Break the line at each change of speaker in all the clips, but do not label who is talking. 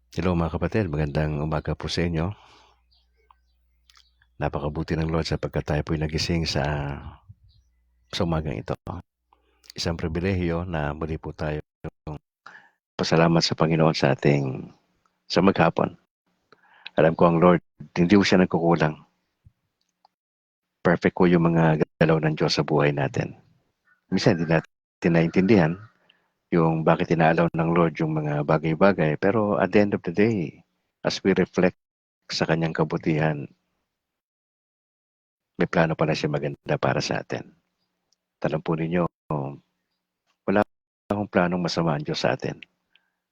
Hello mga kapatid, magandang umaga po sa inyo. Napakabuti ng Lord sapagkat tayo po'y nagising sa umagang ito. Isang pribilehiyo na muli po tayo pasalamat sa Panginoon sa maghapon. Alam ko ang Lord, hindi po siya nagkukulang. Perfect ko yung mga galaw ng Diyos sa buhay natin. Minsan hindi natin naintindihan yung bakit inaalaw ng Lord yung mga bagay-bagay. Pero at the end of the day, as we reflect sa kanyang kabutihan, may plano pala siya maganda para sa atin. Alam po ninyo, wala akong planong masama ang Diyos sa atin.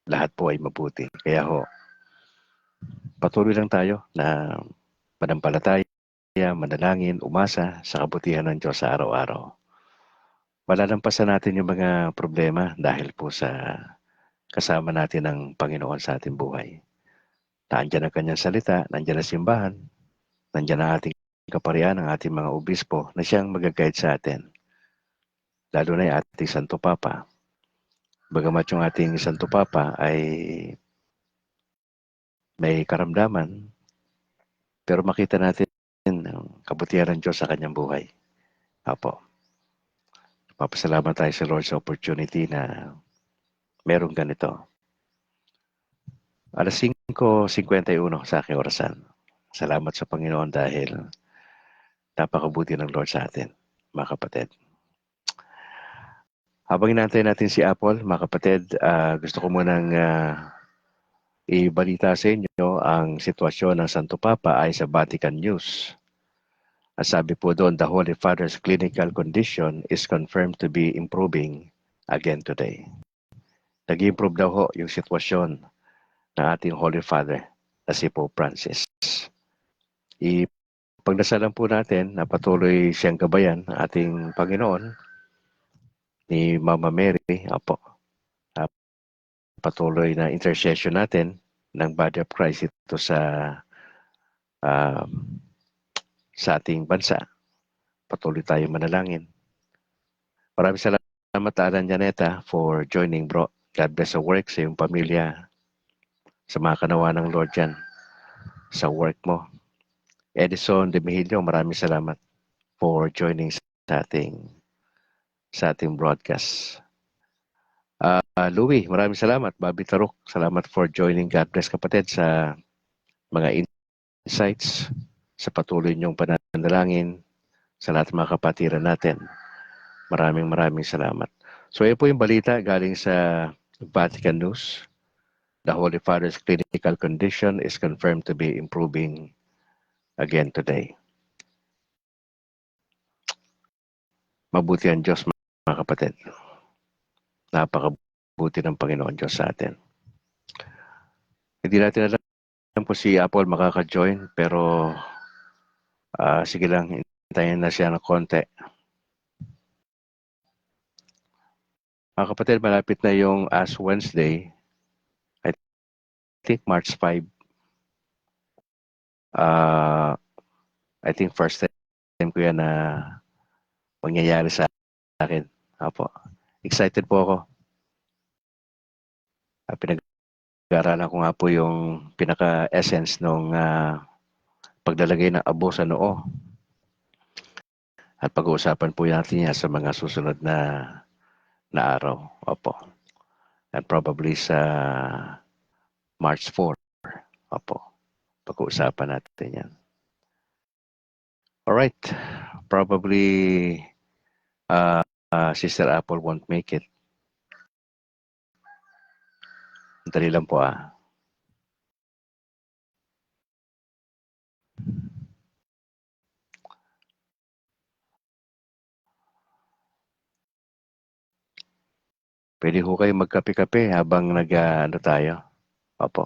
Lahat po ay mabuti. Kaya ho, patuloy lang tayo na manampalataya, manalangin, umasa sa kabutihan ng Diyos sa araw-araw. Malalampasan natin yung mga problema dahil po sa kasama natin ng Panginoon sa ating buhay. Nandiyan ang kanyang salita, nandiyan ang simbahan, nandiyan ang ating kaparian, ang ating mga obispo na siyang mag-guide sa atin. Lalo na yung ating Santo Papa. Bagamat yung ating Santo Papa ay may karamdaman, pero makita natin ang kabutihan ng Diyos sa kanyang buhay. Apo, papasalamat tayo sa Lord sa opportunity na merong ganito. Alas 5:51 sa aking orasan. Salamat sa Panginoon dahil napakabuti ng Lord sa atin, mga kapatid. Habang inantay natin si Apple, mga kapatid, gusto ko munang ibalita sa inyo ang sitwasyon ng Santo Papa ay sa Vatican News. At sabi po doon, the Holy Father's clinical condition is confirmed to be improving again today. Nag-improve daw ho yung sitwasyon ng ating Holy Father na si Pope Francis. Ipagdasalan po natin na patuloy siyang gabayan ng ating Panginoon ni Mama Mary. Apo, patuloy na intercession natin ng Body of Christ ito uh, sa ating bansa. Patuloy tayong manalangin. Maraming salamat, Alan Janeta, for joining, bro. God bless sa work, sa iyong pamilya, sa mga kanawa ng Lord yan, sa work mo. Edison De Mihilio, maraming salamat for joining sa ating broadcast. Louie, maraming salamat. Bobby Tarok, salamat for joining. God bless kapatid sa mga insights, sa patuloy niyong pananalangin, sa lahat ng mga kapatiran natin. Maraming salamat. So, ito po yung balita galing sa Vatican News. The Holy Father's clinical condition is confirmed to be improving again today. Mabuti ang Diyos, mga kapatid. Napakabuti ng Panginoon Diyos sa atin. Hindi natin alam po si Apple makaka-join, pero sige lang, hintayin na siya ng konti. Mga kapatid, malapit na yung Ash Wednesday. I think March 5. I think first time ko yan na mangyayari sa akin. Apo. Excited po ako. Pinag-aaralan ko nga po yung pinaka-essence nung paglalagay ng abo sa noo. At pag-uusapan po natin yan sa mga susunod na araw. Opo. And probably sa March 4. Opo. Pag-uusapan natin yan. Alright. Probably Sister Apple won't make it. Dali lang po Pwede ho kayo magkape-kape habang ano tayo. Opo.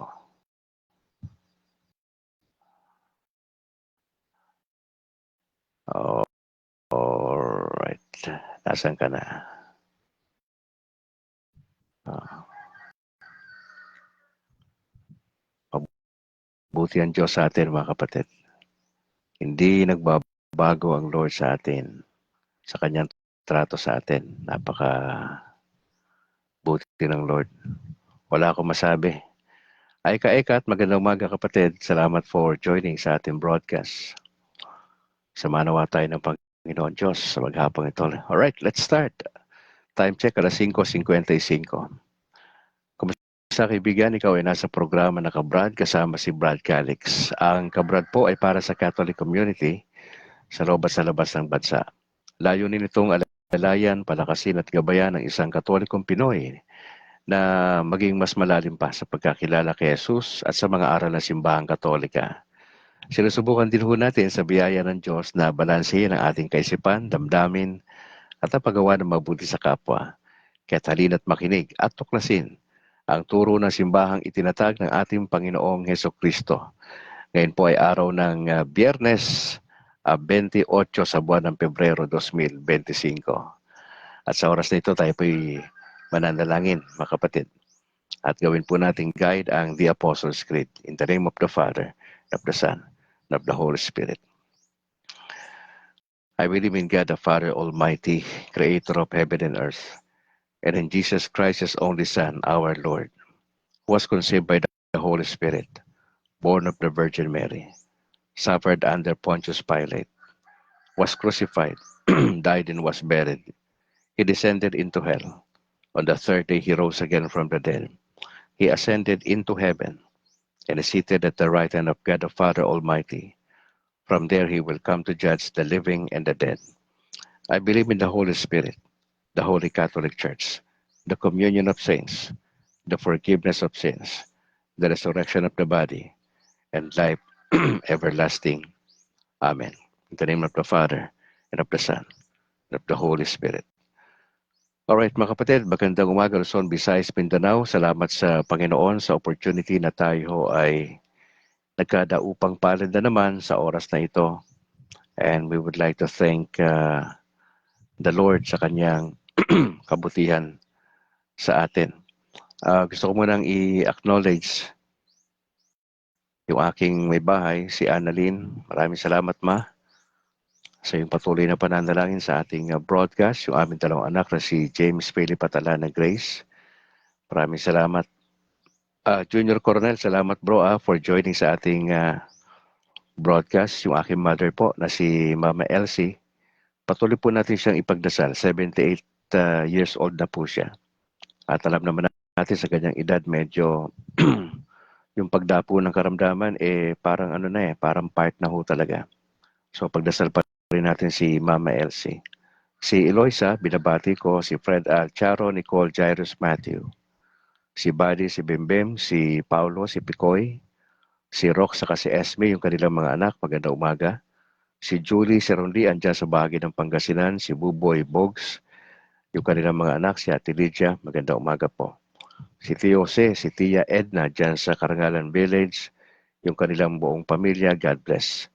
Alright. Nasaan ka na? Mabuti ang Diyos sa atin, mga kapatid. Hindi nagbabago ang Lord sa atin, sa kanyang trato sa atin. Napaka buti ng Lord. Wala akong masabi. Eka-eka at magandang umaga kapatid. Salamat for joining sa ating broadcast. Samanawa tayo ng Panginoon Diyos sa maghapong ito. Alright, let's start. Time check, alas 5:55. Kumusta kaibigan? Ikaw ay nasa programa na Kabrad kasama si Brad Calix. Ang Kabrad po ay para sa Catholic community sa loob at sa labas ng bansa. Layunin itong alalayan, palakasin at gabayan ng isang Katolikong Pinoy na maging mas malalim pa sa pagkakilala kay Jesus at sa mga aral ng simbahang Katolika. Sinusubukan din ho natin sa biyaya ng Diyos na balansehin ang ating kaisipan, damdamin at ang paggawa ng mabuti sa kapwa. Kaya't halina't makinig at tuklasin ang turo ng simbahang itinatag ng ating Panginoong Heso Kristo. Ngayon po ay araw ng Biyernes, 28 sa buwan ng Pebrero 2025. At sa oras na ito tayo po'y mananalangin, mga kapatid. At gawin po nating guide ang The Apostles' Creed. In the name of the Father, of the Son, and of the Holy Spirit. I believe in God the Father Almighty, creator of heaven and earth, and in Jesus Christ, His only Son, our Lord, who was conceived by the Holy Spirit, born of the Virgin Mary, suffered under Pontius Pilate, was crucified, died and was buried. He descended into hell. On the third day, He rose again from the dead. He ascended into heaven and is seated at the right hand of God the Father Almighty. From there He will come to judge the living and the dead. I believe in the Holy Spirit, the Holy Catholic Church, the communion of saints, the forgiveness of sins, the resurrection of the body, and life everlasting. Amen. In the name of the Father, and of the Son, and of the Holy Spirit. Alright mga kapatid, magandang umaga Luzon, Visayas, Mindanao. Salamat sa Panginoon sa opportunity na tayo ay nagkadaupang palad na naman sa oras na ito. And we would like to thank the Lord sa kanyang kabutihan sa atin. Gusto ko munang i-acknowledge yung aking may bahay, si Annalyn. Maraming salamat ma sa iyong patuloy na pananalangin sa ating broadcast. Yung aming dalawang anak na si James Philip at Alana Grace. Maraming salamat. Junior Coronel, salamat bro for joining sa ating broadcast. Yung aking mother po na si Mama Elsie. Patuloy po natin siyang ipagdasal. 78 years old na po siya. At alam naman natin sa kanyang edad, medyo yung pagdapo ng karamdaman, parang parang part na ho talaga. So pagdasal pa rin natin si Mama Elsie. Si Eloisa, binabati ko, si Fred Charo, Nicole, Jairus, Matthew. Si Buddy, si Bimbim, si Paulo, si Picoy, si Rox, saka si Esme, yung kanilang mga anak, magandang umaga. Si Julie, si Rondi, andyan sa bahagi ng Pangasinan, si Buboy Bogs, yung kanilang mga anak, si Ate Lydia, magandang umaga po. Si Tio Jose, si Tia Edna, dyan sa Karangalan Village, yung kanilang buong pamilya, God bless.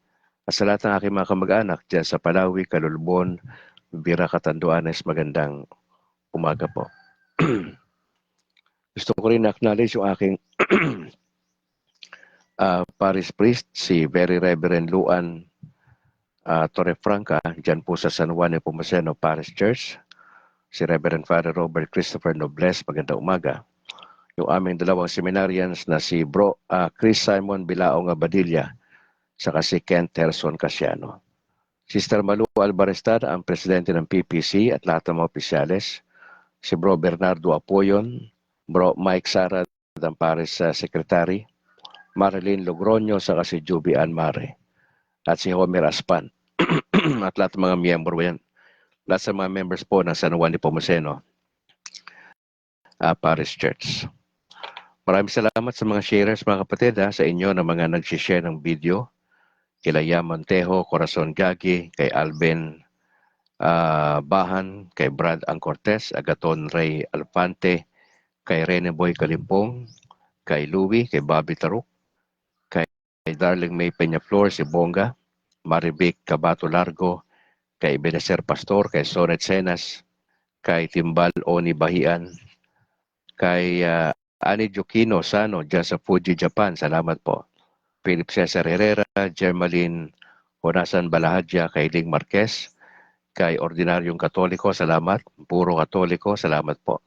At sa lahat ng aking mga kamag-anak dyan sa Palawi, Calulbon, Bira, Catanduanes, magandang umaga po. Gusto ko rin na-acknowledge yung aking parish priest, si Very Reverend Luan Torrefranca, dyan po sa San Juan Nepomuceno Parish Church. Si Reverend Father Robert Christopher Nobles, magandang umaga. Yung aming dalawang seminarians na si Bro Chris Simon Bilaong Abadilla, saka si Kent Herson Casiano. Sister Malu Albarestar, ang presidente ng PPC at lahat ng mga opisyales. Si Bro Bernardo Apoyon, Bro Mike Sara, ang Paris Secretary. Marilyn Logroño, saka si Juby Anmare. At si Homer Aspan. At lahat ng mga miyembro yan. Lahat sa mga members po ng San Juan Nepomuceno Parish Church. Maraming salamat sa mga sharers mga kapatid sa inyo na mga nag-share ng video. Kila Yam Montejo, Corazon Gagi, kay Alben Bahan, kay Brad Ang Cortez, Agaton Ray Alfante, kay Rene Boy Kalimpong, kay Louie, kay Bobby Taruk, kay Darling May Peñaflor, si Bonga, Marivic Cabato Largo, kay Benecer Pastor, kay Sonet Senas, kay Timbal Oni Bahian, kay Ani Jokino Sano dyan sa Fuji, Japan, salamat po. Philip Cesar Herrera, Germaline Honasan Balahadja, kay Ling Marquez, kay Ordinaryong Katoliko, salamat. Puro Katoliko, salamat po.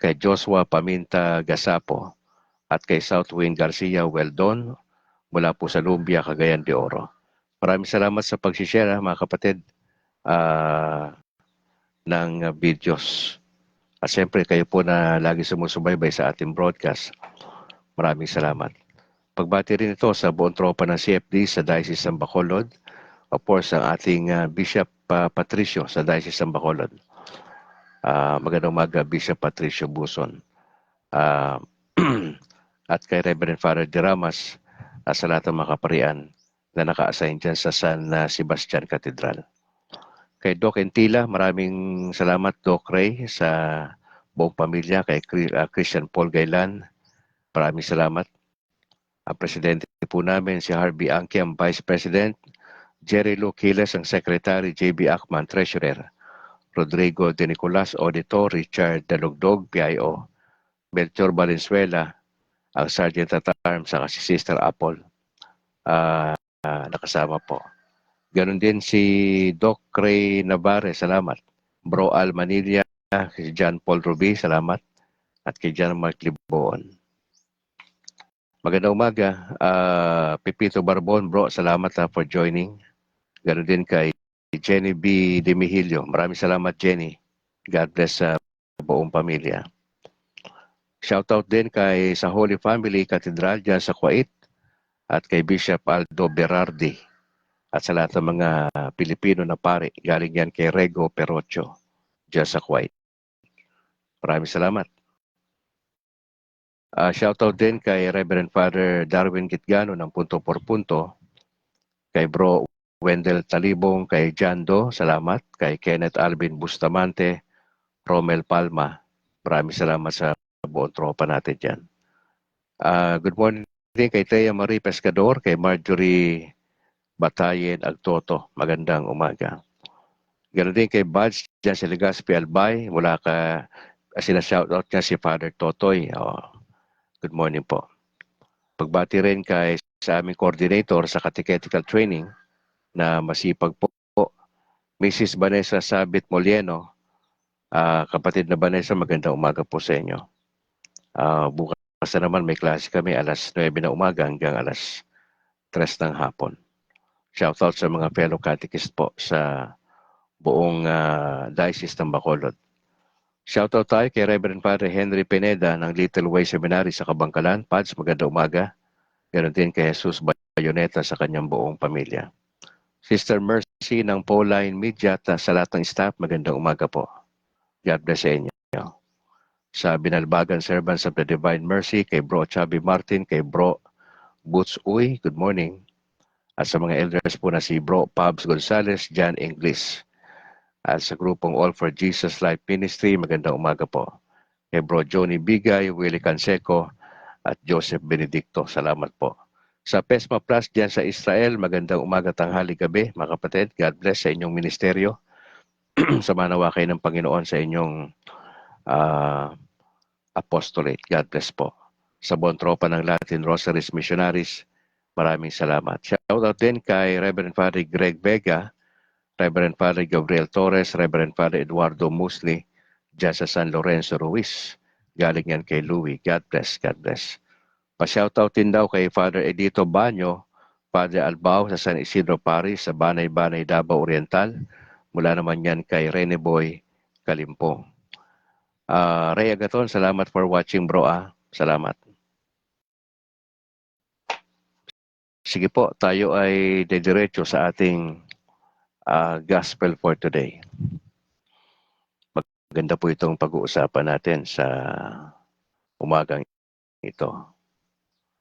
Kay Joshua Paminta Gasapo, at kay Southwind Garcia Weldon mula po sa Lumbia, Cagayan de Oro. Maraming salamat sa pag-share mga kapatid ng videos. At siyempre kayo po na lagi sumusubaybay sa ating broadcast. Maraming salamat. Pagbati rin ito sa buong tropa ng CFD sa Diocese ng Bacolod. Of course, ang ating Bishop Patricio sa Diocese ng Bacolod. Magandang umaga, Bishop Patricio Buson. At kay Reverend Father de Ramas sa lahat ng mga kaparian na naka-assign dyan sa San Sebastian Cathedral. Kay Doc Entila, maraming salamat Doc Ray sa buong pamilya. Kay Christian Paul Gailan, maraming salamat. Ang presidente po namin si Harvey Anke, ang Vice President. Jerry Lou Quiles, ang Secretary. JB Akman, Treasurer. Rodrigo De Nicolas, Auditor. Richard Dalugdog, PIO. Melchor Valenzuela, ang Sergeant at Arms, saka si Sister Apple. Nakasama po. Ganon din si Doc Ray Navarre, salamat. Bro Al Manilla, si John Paul Ruby, salamat. At kay John Mark Liboon. Magandang umaga. Pipito Barbon, bro, salamat for joining. Ganon din kay Jenny B. Demihilio. Maraming salamat, Jenny. God bless sa buong pamilya. Shoutout din kay sa Holy Family Cathedral dyan sa Kuwait at kay Bishop Aldo Berardi at sa lahat ng mga Pilipino na pare. Galing yan kay Rego Perocho dyan sa Kuwait. Maraming salamat. Shoutout din kay Reverend Father Darwin Gitgano ng Punto por Punto, kay Bro Wendell Talibong, kay Jando, salamat, kay Kenneth Alvin Bustamante, Romel Palma. Maraming salamat sa buong tropa natin dyan. Good morning din kay Thea Marie Pescador, kay Marjorie Batayen Agtoto. Magandang umaga. Ganoon din kay Buds dyan sa Legazpi Albay. Mula ka, sila shoutout niya si Father Totoy. Good morning po. Pagbati rin kay sa aming coordinator sa catechetical training na masipag po, Mrs. Vanessa Sabit Molieno. Kapatid na Vanessa, magandang umaga po sa inyo. Bukas na naman may klase kami alas 9 na umaga hanggang alas 3 ng hapon. Shoutout sa mga fellow catechist po sa buong Diocese ng Bacolod. Shoutout tayo kay Reverend Father Henry Pineda ng Little Way Seminary sa Kabangkalan. Pads, magandang umaga. Ganon din kay Jesus Bayoneta sa kanyang buong pamilya. Sister Mercy ng Pauline Media at sa lahat ng staff, magandang umaga po. God bless sa inyo. Sa Binalbagan Servants of the Divine Mercy, kay Bro Chubby Martin, kay Bro Boots Uy, good morning. At sa mga elders po na si Bro Pabs Gonzales, John Inglis. At sa grupong All for Jesus Life Ministry, magandang umaga po. Kay Bro Johnny Bigay, Willie Canseco, at Joseph Benedicto, salamat po. Sa PESMA Plus dyan sa Israel, magandang umaga, tanghali, gabi, mga kapatid. God bless sa inyong ministeryo. Samanawa kayo ng Panginoon sa inyong apostolate. God bless po. Sa buong tropa ng Latin Rosaries Missionaries, maraming salamat. Shoutout din kay Reverend Father Greg Vega, Reverend Father Gabriel Torres, Reverend Father Eduardo Musli, dyan sa San Lorenzo Ruiz. Galing yan kay Louie. God bless, God bless. Pa-shoutout din daw kay Father Edito Banyo, Father Albao sa San Isidro Parish sa Banay-Banay, Davao Oriental. Mula naman yan kay Rene Boy Kalimpong. Ray Agaton, salamat for watching, bro. Salamat. Sige po, tayo ay dediretso sa ating gospel for today. Maganda po itong pag-uusapan natin sa umagang ito.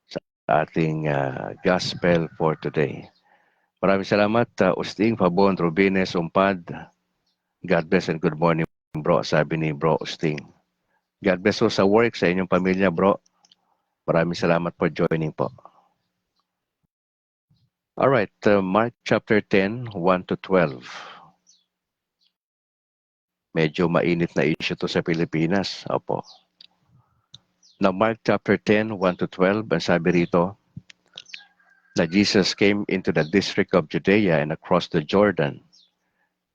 Sa ating gospel for today. Maraming salamat, Usting, Fabon, Rubines, Umpad. God bless and good morning, bro. Sabi ni Bro Usting. God bless po sa work, sa inyong pamilya, bro. Maraming salamat for joining po. Alright, Mark chapter 10, 1 to 12. Medyo mainit na issue to sa Pilipinas. Opo. Now, Mark chapter 10, 1 to 12, ang sabi rito, na Jesus came into the district of Judea and across the Jordan.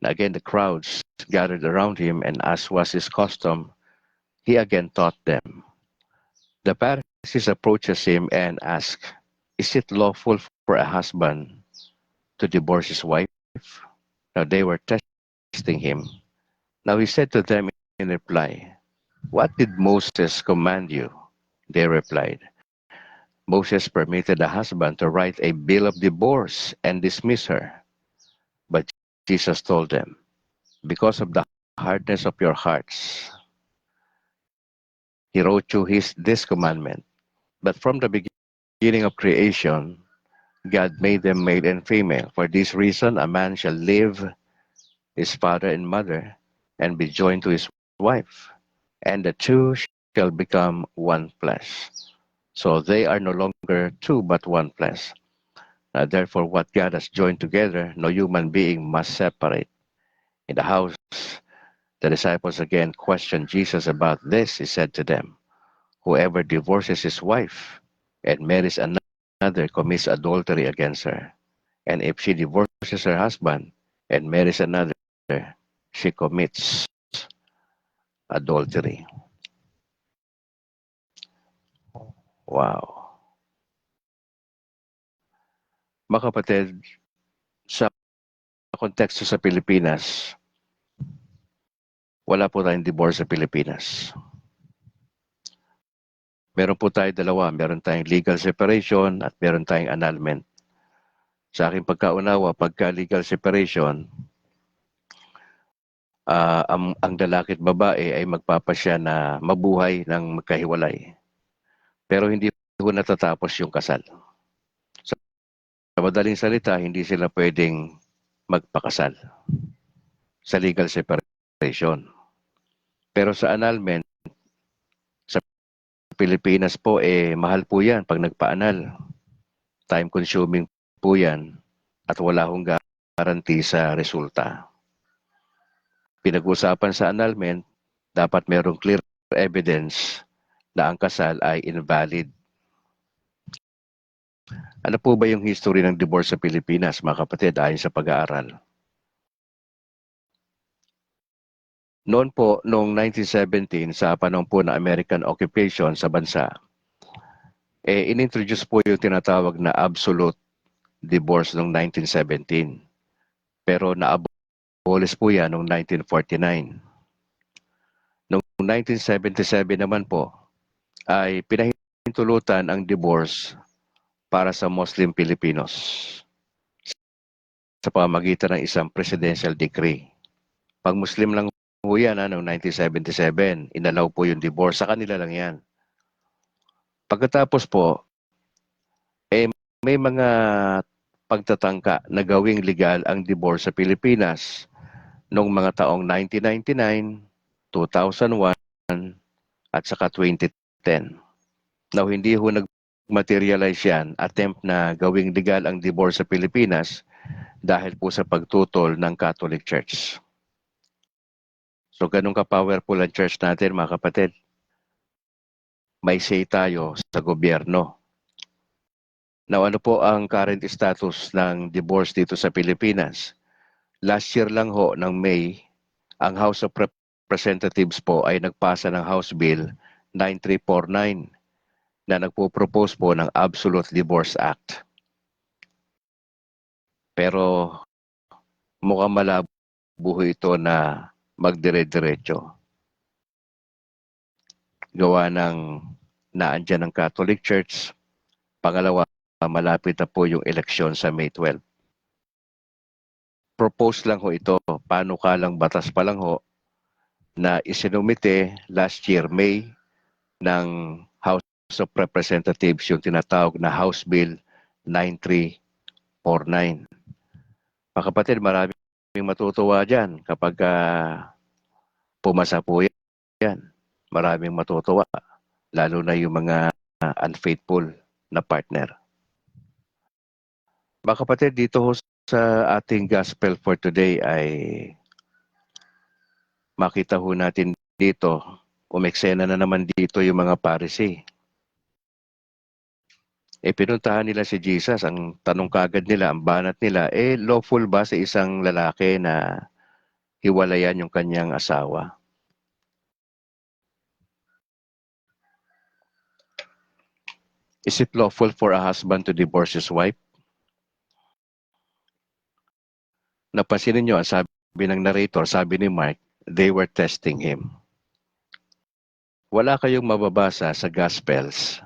And again, the crowds gathered around him, and as was his custom, he again taught them. The Pharisees approaches him and ask, "Is it lawful for a husband to divorce his wife?" Now they were testing him. Now he said to them in reply, "What did Moses command you?" They replied, "Moses permitted a husband to write a bill of divorce and dismiss her." But Jesus told them, "Because of the hardness of your hearts, he wrote you this commandment. But from the beginning of creation, God made them male and female. For this reason, a man shall leave his father and mother and be joined to his wife, and the two shall become one flesh. So they are no longer two, but one flesh. Therefore, what God has joined together, no human being must separate." In the house, the disciples again questioned Jesus about this. He said to them, "Whoever divorces his wife and marries another commits adultery against her. And if she divorces her husband and marries another, she commits adultery." Wow. Mga kapatid, sa konteksto sa Pilipinas, wala po tayong divorce sa Pilipinas. Meron po tayo dalawa. Meron tayong legal separation at meron tayong annulment. Sa aking pagkaunawa, pagka legal separation, ang lalaki at babae ay magpapasya na mabuhay ng magkahiwalay. Pero hindi po natatapos yung kasal. Sa madaling salita, hindi sila pwedeng magpakasal sa legal separation. Pero sa annulment, sa Pilipinas po, mahal po yan pag nagpa-annul. Time consuming po yan at wala hong guarantee sa resulta. Pinag-usapan sa annulment, dapat merong clear evidence na ang kasal ay invalid. Ano po ba yung history ng divorce sa Pilipinas, mga kapatid, ayon sa pag-aaral? Noon po, noong 1917, sa panahon po ng American occupation sa bansa, inintroduce po yung tinatawag na absolute divorce noong 1917. Pero na-abolish po yan noong 1949. Noong 1977 naman po, ay pinahintulutan ang divorce para sa Muslim Filipinos sa pamamagitan ng isang presidential decree. Pag Muslim lang po yan, noong 1977, inalaw po yung divorce. Sa kanila lang yan. Pagkatapos po, may mga pagtatangka na gawing legal ang divorce sa Pilipinas noong mga taong 1999, 2001, at saka 2010. Now, hindi ho nag-materialize yan, attempt na gawing legal ang divorce sa Pilipinas dahil po sa pagtutol ng Catholic Church. So, ganun ka-powerful ang church natin, mga kapatid. May say tayo sa gobyerno. Now, ano po ang current status ng divorce dito sa Pilipinas? Last year lang ho, ng May, ang House of Representatives po ay nagpasa ng House Bill 9349 na nagpo-propose po ng Absolute Divorce Act. Pero mukhang malabo ito na magdire-diretso. Gawa ng naandyan ng Catholic Church. Pangalawa, malapit na po yung eleksyon sa May 12. Propose lang ho ito, panukalang batas pa lang ho, na isinumite last year, May, ng House of Representatives, yung tinatawag na House Bill 9349. Mga kapatid, maraming matutuwa dyan kapag pumasa po yan. Maraming matutuwa, lalo na yung mga unfaithful na partner. Mga kapatid, dito ho sa ating gospel for today ay makita ho natin dito, umeksena na naman dito yung mga Pharisee. Pinuntahan nila si Jesus, ang tanong kagad nila, ang banat nila, lawful ba sa isang lalaki na hiwalayan yung kanyang asawa? Is it lawful for a husband to divorce his wife? Napansinin nyo, sabi ng narrator, sabi ni Mark, they were testing him. Wala kayong mababasa sa Gospels,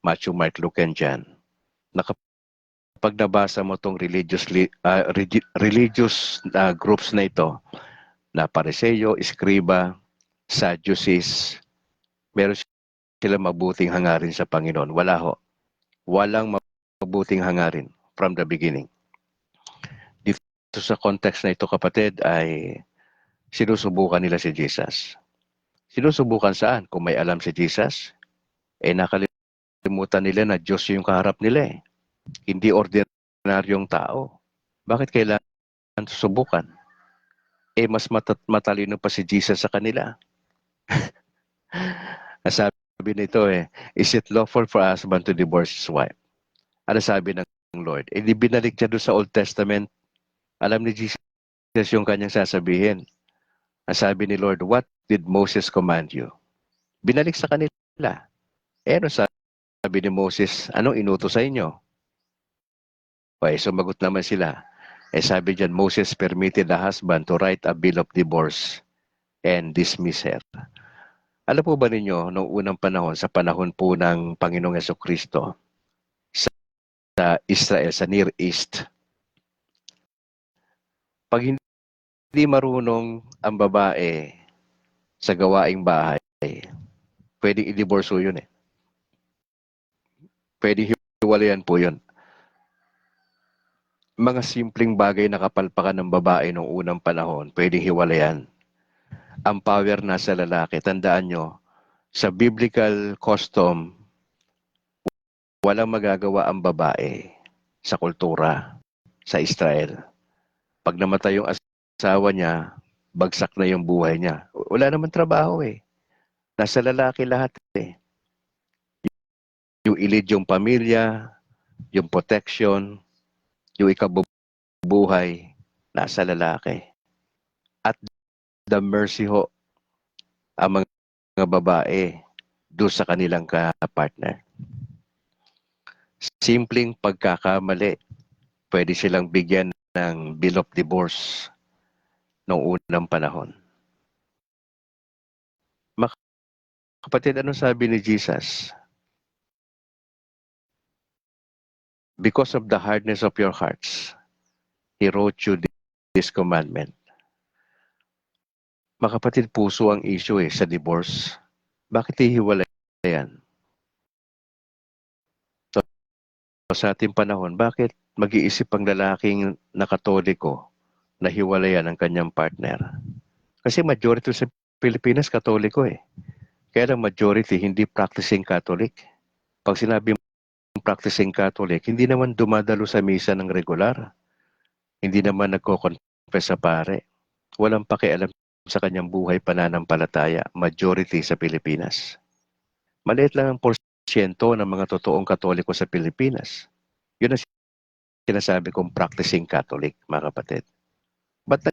Matthew, Mark, Luke, and John, na kapag nabasa mo itong religious groups na ito, na Pariseo, Iskriba, Sadducees, meron silang mabuting hangarin sa Panginoon. Wala ho. Walang mabuting hangarin from the beginning. Dito sa context na ito, kapatid, ay sinusubukan nila si Jesus. Sinusubukan saan? Kung may alam si Jesus, nakalimutan nila na Diyos yung kaharap nila eh. Hindi ordinaryong tao. Bakit kailangan susubukan? Mas matalino pa si Jesus sa kanila. Sabi nito is it lawful for a husband to divorce his wife? Ano sabi ng Lord? Di binalik niya doon sa Old Testament. Alam ni Jesus yung kanyang sasabihin. Ang sabi ni Lord, what did Moses command you? Binalik sa kanila. Ano sabi ni Moses, anong inutos sa inyo? Sumagot naman sila. Sabi dyan, Moses permitted the husband to write a bill of divorce and dismiss her. Alam po ba ninyo, noong unang panahon, sa panahon po ng Panginoong Jesucristo, sa Israel, sa Near East, pag hindi marunong ang babae sa gawaing bahay, pwedeng i-divorce yun eh. Pwedeng hiwalayan po yun. Mga simpleng bagay na kapalpakan ng babae noong unang panahon, pwedeng hiwalayan. Ang power nasa lalaki. Tandaan nyo, sa biblical custom, walang magagawa ang babae sa kultura, sa Israel. Pag namatay yung asawa niya, bagsak na yung buhay niya. Wala naman trabaho eh. Nasa lalaki lahat eh. Yung ilid yung pamilya, yung protection, yung ikabubuhay, nasa lalaki. At the mercy ho, ang mga babae doon sa kanilang ka-partner. Simpleng pagkakamali, pwede silang bigyan ng bill of divorce noong unang panahon. Kapatid, ano sabi ni Jesus? Because of the hardness of your hearts, He wrote you this commandment. Mga kapatid, puso ang issue sa divorce. Bakit hihiwalay yan? So, sa ating panahon, bakit mag-iisip ang lalaking nakatoliko na hiwalayan ang kanyang partner? Kasi majority sa Pilipinas katoliko eh. Kaya lang majority hindi practicing Catholic. Pag sinabi practicing Catholic, hindi naman dumadalo sa misa ng regular. Hindi naman nagko-confess sa pare. Walang pakialam sa kanyang buhay pananampalataya, majority sa Pilipinas. Maliit lang ang porsyento ng mga totoong Katoliko sa Pilipinas. Yun ang sinasabi kong practicing Catholic, mga kapatid. Ba't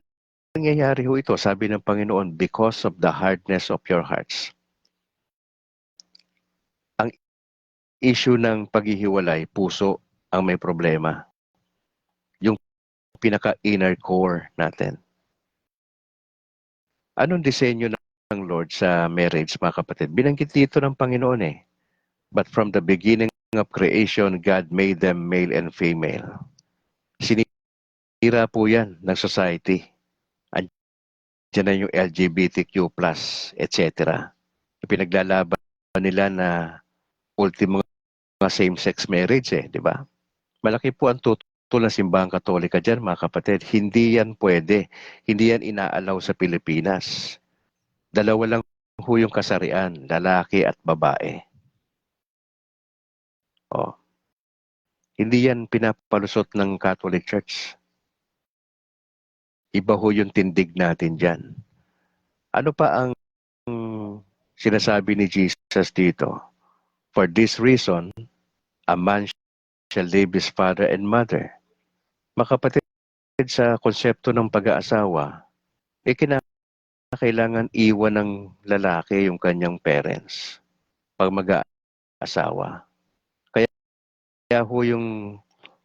nangyayari ho ito? Sabi ng Panginoon, because of the hardness of your hearts. Ang issue ng paghihiwalay, puso ang may problema. Yung pinaka-inner core natin. Anong disenyo ng Lord sa marriage, mga kapatid? Binanggit dito ng Panginoon eh. But from the beginning of creation, God made them male and female. Sinira po yan ng society. Andiyan na yung LGBTQ+, etc. Pinaglalaban nila na ultimo mga same-sex marriage di ba? Malaki po ang tutol ng simbahang Katolika dyan, mga kapatid. Hindi yan pwede. Hindi yan inaalaw sa Pilipinas. Dalawa lang ho yung kasarian, lalaki at babae. Hindi yan pinapalusot ng Catholic Church. Iba ho yung tindig natin dyan. Ano pa ang sinasabi ni Jesus dito? For this reason, a man shall leave his father and mother. Makapatid sa konsepto ng pag-aasawa, kailangan iwan ng lalaki yung kanyang parents pag mag-aasawa. ho yung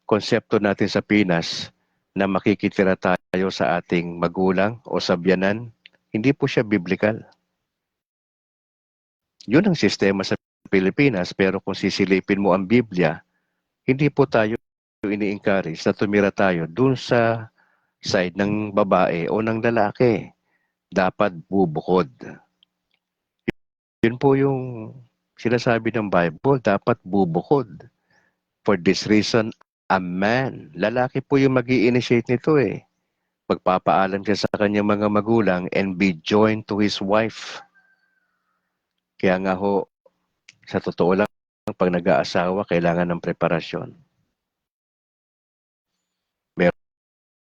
konsepto natin sa Pinas na makikitira tayo sa ating magulang o sa biyanan, hindi po siya biblical. Yun ang sistema sa Pilipinas, pero kung sisilipin mo ang Biblia, hindi po tayo ini-encourage na tumira tayo dun sa side ng babae o ng lalaki. Dapat bubukod. Yun po yung sinasabi ng Bible, dapat bubukod. For this reason, a man, lalaki po yung mag-i-initiate nito eh. Magpapaalam siya sa kanyang mga magulang and be joined to his wife. Kaya nga ho, sa totoo lang, pag nag-aasawa, kailangan ng preparasyon.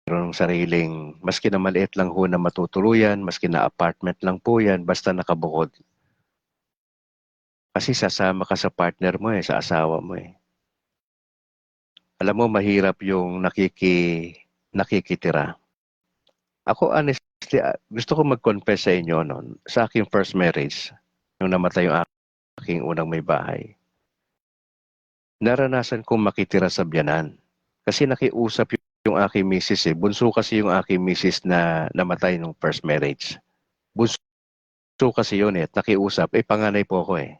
Merong sariling, maski na maliit lang ho na matutuluyan, maski na apartment lang po yan, basta nakabukod. Kasi sasama ka sa partner mo eh, sa asawa mo eh. Alam mo, mahirap yung nakikitira. Ako honestly, gusto ko mag-confess sa inyo noon, sa aking first marriage, nung namatay yung aking unang may bahay. Naranasan kong makitira sa biyanan. Kasi nakiusap yung aking misis eh. Bunso kasi yung aking misis na namatay nung first marriage. Bunso kasi yun eh. At nakiusap. Panganay po ako eh.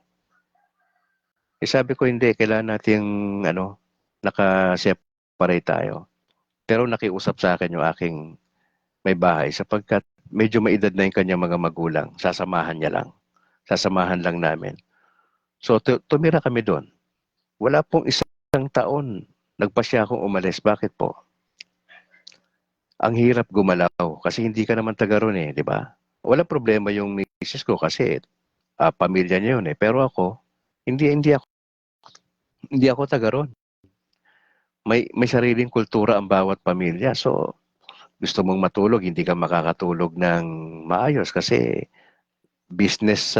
Sabi ko hindi, kailangan nating naka-separate tayo. Pero nakiusap sa akin yung aking may bahay sapagkat medyo maedad na yung kanyang mga magulang. Sasamahan niya lang. Sasamahan lang namin. So tumira kami doon. Wala pong isang taon. Nagpasya akong umalis. Bakit po? Ang hirap gumalaw kasi hindi ka naman taga ron eh, di ba? Wala problema yung misis ko kasi pamilya niya yun eh. Pero ako, hindi ako taga ron. May sariling kultura ang bawat pamilya. So, gusto mong matulog, hindi ka makakatulog ng maayos kasi business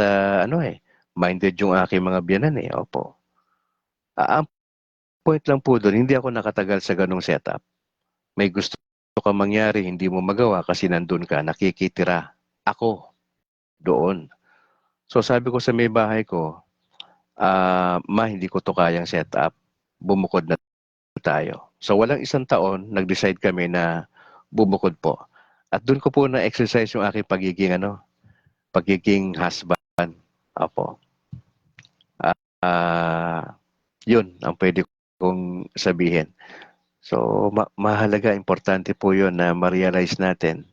minded yung aking mga biyanan eh. Opo. Ang point lang po doon, hindi ako nakatagal sa ganong setup. May gusto ka mangyari, hindi mo magawa kasi nandun ka, nakikitira. Ako, doon. So sabi ko sa may bahay ko, hindi ko to kayang setup. Bumukod na tayo. So walang isang taon, nag-decide kami na bumukod po. At doon ko po na-exercise yung aking pagiging husband. Apo. Yun ang pwede kong sabihin. So mahalaga, importante po yun na ma-realize natin.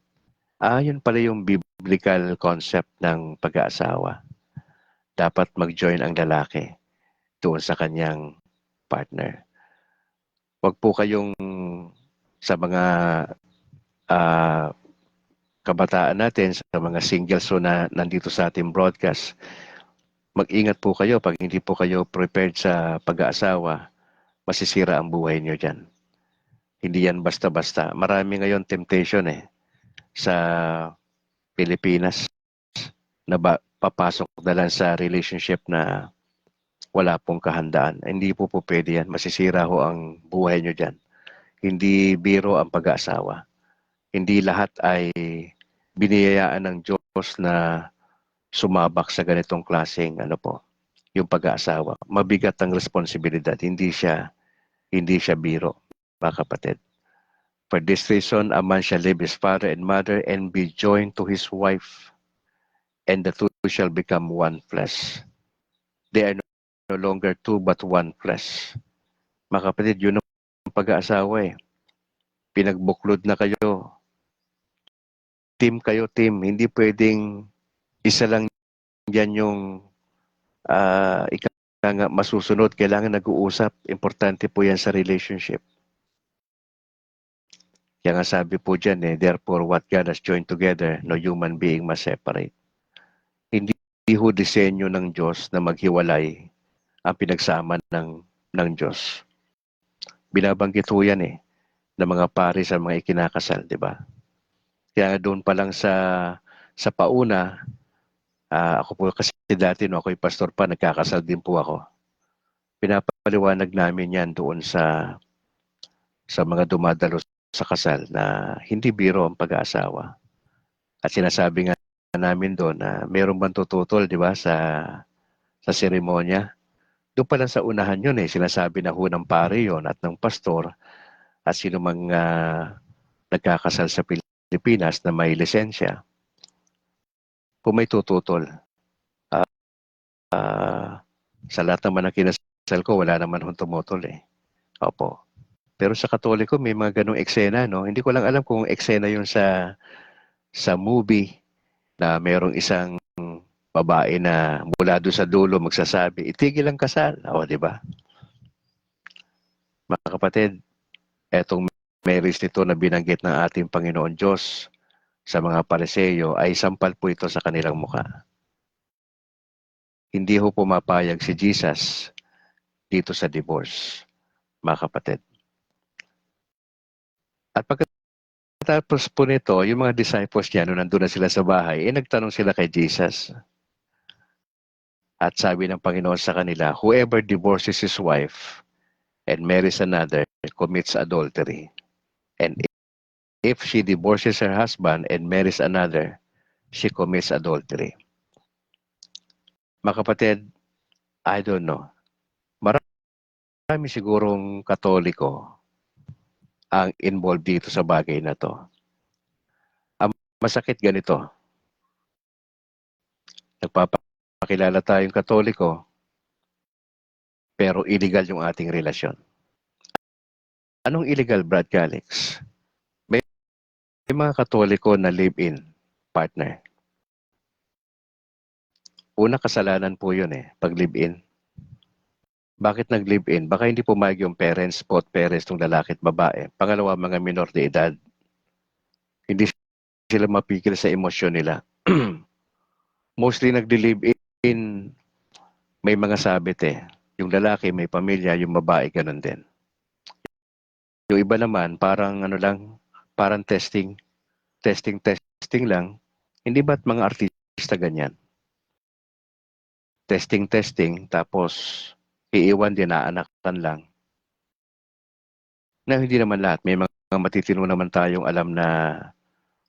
Yun pala yung biblical concept ng pag-aasawa. Dapat mag-join ang lalaki doon sa kanyang partner. Huwag po kayong sa mga kabataan natin, sa mga singles na nandito sa ating broadcast, mag-ingat po kayo pag hindi po kayo prepared sa pag-aasawa, masisira ang buhay niyo dyan. Hindi yan basta-basta. Marami ngayon temptation sa Pilipinas na papasok na lang sa relationship na wala pong kahandaan. Hindi po pwede yan. Masisira ho ang buhay nyo dyan. Hindi biro ang pag-aasawa. Hindi lahat ay biniyayaan ng Diyos na sumabak sa ganitong klaseng yung pag-aasawa. Mabigat ang responsibilidad. Hindi siya biro, mga kapatid. For this reason, a man shall leave his father and mother and be joined to his wife, and the two shall become one flesh. They are no longer two but one flesh. Mga kapatid, yun ang pag-aasawa eh. Pinagbuklod na kayo. Team kayo, team. Hindi pwedeng isa lang yan yung masusunod. Kailangan nag-uusap. Importante po yan sa relationship. Kaya nga sabi po dyan therefore what God has joined together, no human being must separate. Hindi ho disenyo ng Diyos na maghiwalay ang pinagsama ng Diyos. Binabanggit ho yan ng mga pari sa mga ikinakasal, di ba? Kaya doon pa lang sa pauna, ako po kasi dati ako'y pastor pa, nagkakasal din po ako. Pinapaliwanag namin yan doon sa mga dumadalo sa kasal na hindi biro ang pag-aasawa. At sinasabi nga namin doon na mayroon bang tututol, di ba, sa seremonya. Doon pa lang sa unahan yun eh, sinasabi na ho ng pare yun at ng pastor at sino mang nagkakasal sa Pilipinas na may lisensya, kung may tututol. Ah, sa lahat naman ng kinasal ko, wala naman hong tumutol eh. Opo. Pero sa Katoliko, may mga ganong eksena, no? Hindi ko lang alam kung eksena yun sa movie na merong isang babae na mula doon sa dulo magsasabi, itigil ang kasal. O, di ba? Mga kapatid, etong marriage nito na binanggit ng ating Panginoon Diyos sa mga Pariseyo ay sampal po ito sa kanilang muka. Hindi ho pumapayag si Jesus dito sa divorce, mga kapatid. At pagkatapos po nito, yung mga disciples niya, nung nandun na sila sa bahay, nagtanong sila kay Jesus. At sabi ng Panginoon sa kanila, whoever divorces his wife and marries another commits adultery. And if she divorces her husband and marries another, she commits adultery. Mga kapatid, I don't know. Marami sigurong Katoliko ang involved dito sa bagay na to. Ang masakit ganito, nagpapakilala tayong Katoliko, pero illegal yung ating relasyon. Anong illegal, Brad Calix? May mga Katoliko na live-in partner. Una, kasalanan po yun eh, pag live-in. Bakit nag-live-in? Baka hindi pumayag yung parents, both parents ng lalaki at babae. Pangalawa, mga minor de edad. Hindi sila mapigil sa emosyon nila. Mostly nag-live-in, may mga sabit eh. Yung lalaki may pamilya, yung babae ganun din. Yung iba naman, parang ano lang, parang testing lang. Hindi ba't mga artista ganyan? Testing, tapos iiwan din, naanakan lang. Na hindi naman lahat. May mga matitino naman tayong alam na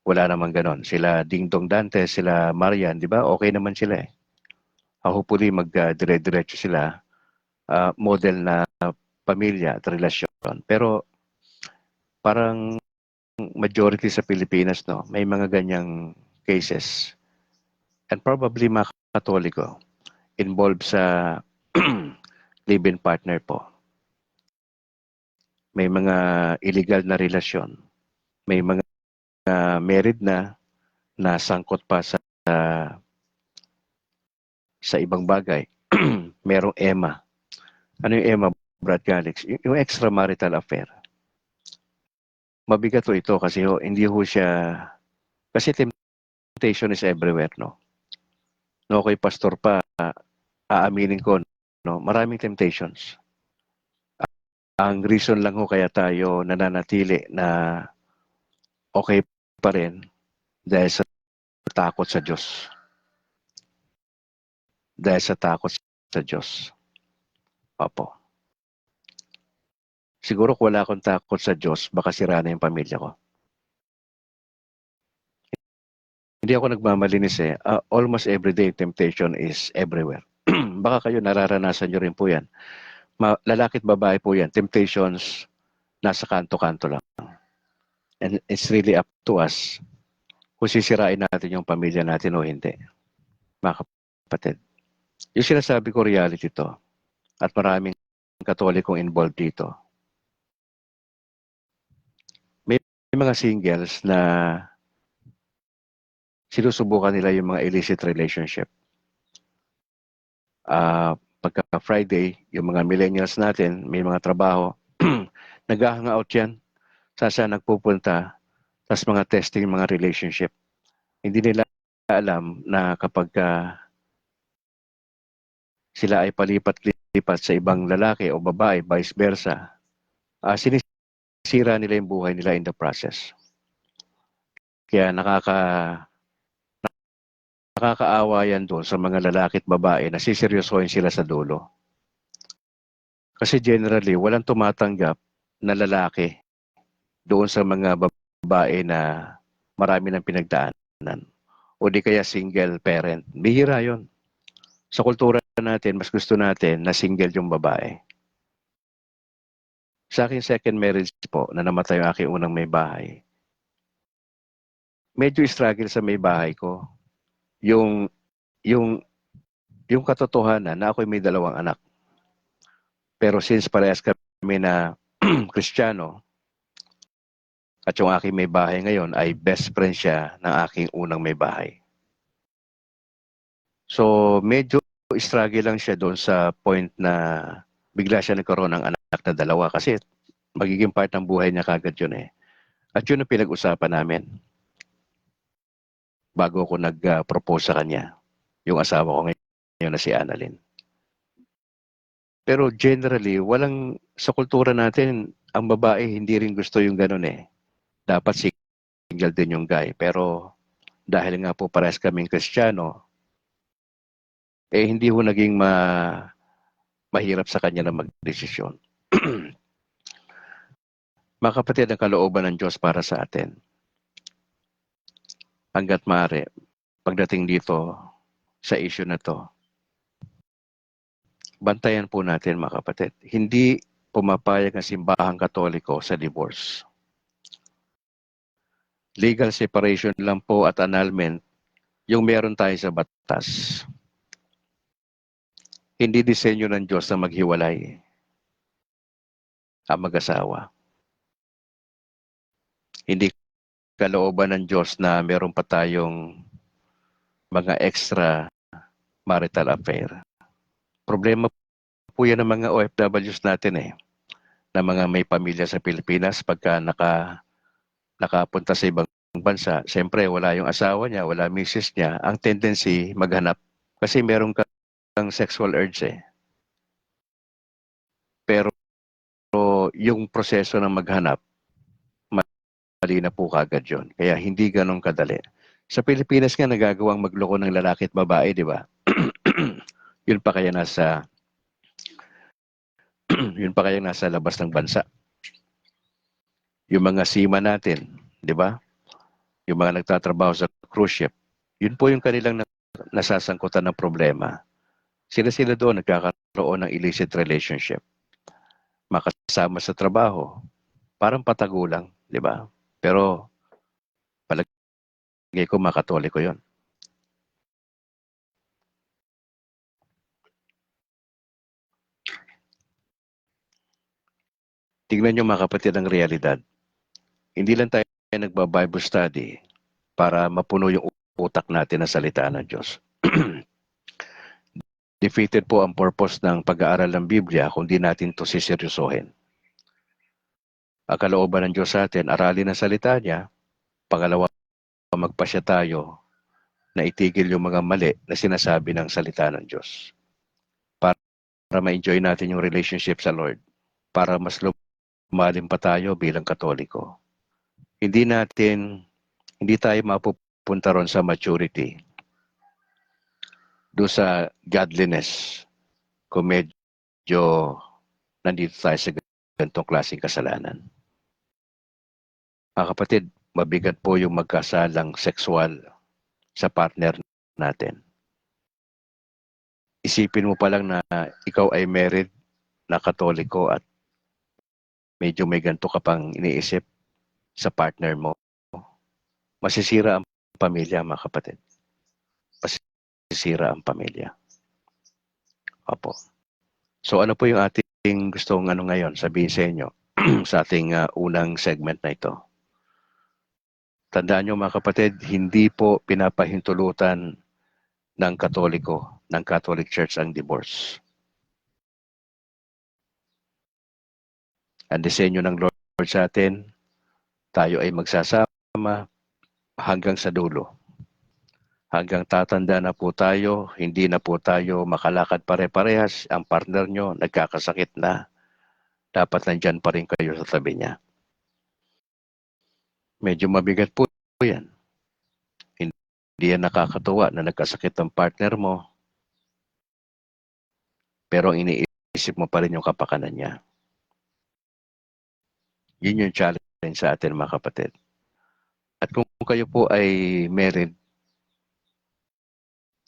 wala naman ganon. Sila Ding Dong Dantes, sila Marian, di ba? Okay naman sila eh. Hopefully dire-diretso sila, model na pamilya at relasyon. Pero parang majority sa Pilipinas, no, may mga ganyang cases. And probably mga Katoliko involved sa live-in partner po. May mga illegal na relasyon. May mga married na sangkot pa sa ibang bagay. Merong EMA. Ano yung EMA, Brad Calix? Yung extramarital affair. Mabigat to ito kasi hindi ho siya, kasi temptation is everywhere, no? No, kay pastor pa, aaminin ko, no? Maraming temptations. Ang reason lang ho kaya tayo nananatili na okay pa rin dahil sa takot sa Diyos. Dahil sa takot sa Diyos. Opo. Siguro kung wala akong takot sa Diyos, baka sira na yung pamilya ko. Hindi ako nagmamalinis eh. Almost everyday temptation is everywhere. Baka kayo nararanasan nyo rin po yan. Lalaki at babae po yan. Temptations nasa kanto-kanto lang. And it's really up to us kung sisirain natin yung pamilya natin o hindi. Mga kapatid. Yung sinasabi ko reality to. At maraming Katolikong involved dito. May mga singles na sinusubukan nila yung mga illicit relationship. Pagka Friday, yung mga millennials natin, may mga trabaho, nag-hangout yan. Saan nagpupunta, tas mga testing mga relationship. Hindi nila alam na kapag sila ay palipat-lipat sa ibang lalaki o babae, vice versa, sinisira nila yung buhay nila in the process. Kaya nakakaawa yan doon sa mga lalaki at babae na siseryosohin sila sa dulo. Kasi generally, walang tumatanggap na lalaki doon sa mga babae na marami ng pinagdaanan. O di kaya single parent. Bihira yon. Sa kultura natin, mas gusto natin na single yung babae. Sa akin second marriage po, na namatay yung aking unang may bahay, medyo struggle sa may bahay ko. Yung, yung, yung katotohanan na ako'y may dalawang anak. Pero since parehas kami na Kristiyano, at yung aking may bahay ngayon ay best friend siya ng aking unang may bahay. So, medyo struggle lang siya doon sa point na bigla siya nagkaroon ng anak na dalawa kasi magiging part ng buhay niya kagad yun eh. At yun ang pinag-usapan namin bago ako nag-propose sa kanya, yung asawa ko ngayon na si Annalyn. Pero generally, sa kultura natin, ang babae hindi rin gusto yung ganun eh. Dapat single din yung guy. Pero dahil nga po parehas kaming Kristiyano, hindi ho naging mahirap sa kanya na magdesisyon. Mga kapatid, ang kalooban ng Diyos para sa atin, hanggat maaari, pagdating dito sa issue na to, bantayan po natin mga kapatid. Hindi pumapayag ang simbahang katoliko sa divorce. Legal separation lang po at annulment yung meron tayo sa batas. Hindi disenyo ng Diyos na maghiwalay ang mag-asawa. Hindi kalooban ng Diyos na meron pa tayong mga extra marital affair. Problema po yan ng mga OFWs natin eh, na mga may pamilya sa Pilipinas pagka nakapunta sa ibang bansa, siyempre wala yung asawa niya, wala misis niya, ang tendency maghanap kasi meron kang sexual urge eh. Pero yung proseso ng maghanap, mali na po kagad yun. Kaya hindi ganun kadali. Sa Pilipinas nga nagagawang magloko ng lalaki at babae, di ba? Yun pa kaya nasa labas ng bansa. Yung mga seaman natin, di ba? Yung mga nagtatrabaho sa cruise ship, yun po yung kanilang nasasangkutan ng problema. Sila doon nagkakaroon ng illicit relationship. Makasama sa trabaho, parang patago lang, di ba? Pero palagay ko makatoliko yun. Tingnan nyo mga kapatid ang realidad. Hindi lang tayo nagba-Bible study para mapuno yung utak natin ng salita ng Diyos. Defeated po ang purpose ng pag-aaral ng Biblia kung di natin ito siseryosohin. Ang kalooban ng Diyos sa atin, aralin ang salita niya. Pangalawa, magpasya tayo na itigil yung mga mali na sinasabi ng salita ng Diyos. Para ma-enjoy natin yung relationship sa Lord. Para mas lumalim pa tayo bilang Katoliko. Hindi tayo mapupunta ron sa maturity. Doon sa godliness. Kung medyo nandito tayo sa ganitong klaseng kasalanan. Mga kapatid, mabigat po yung magkasalang sexual sa partner natin. Isipin mo pa lang na ikaw ay married na Katoliko at medyo may ganito ka pang iniisip sa partner mo. Masisira ang pamilya, mga kapatid. Masisira ang pamilya. Opo. So ano po yung ating gustong ngayon sabihin sa inyo sa ating unang segment na ito? Tandaan nyo mga kapatid, hindi po pinapahintulutan ng Katoliko, ng Catholic Church ang divorce. Ang disenyo ng Lord sa atin, tayo ay magsasama hanggang sa dulo. Hanggang tatanda na po tayo, hindi na po tayo makalakad pare-parehas, ang partner nyo nagkakasakit na, dapat nandyan pa rin kayo sa tabi niya. Medyo mabigat po yan. Hindi yan nakakatuwa na nagkasakit ang partner mo, pero iniisip mo pa rin yung kapakanan niya. Yun yung challenge sa atin mga kapatid. At kung kayo po ay married,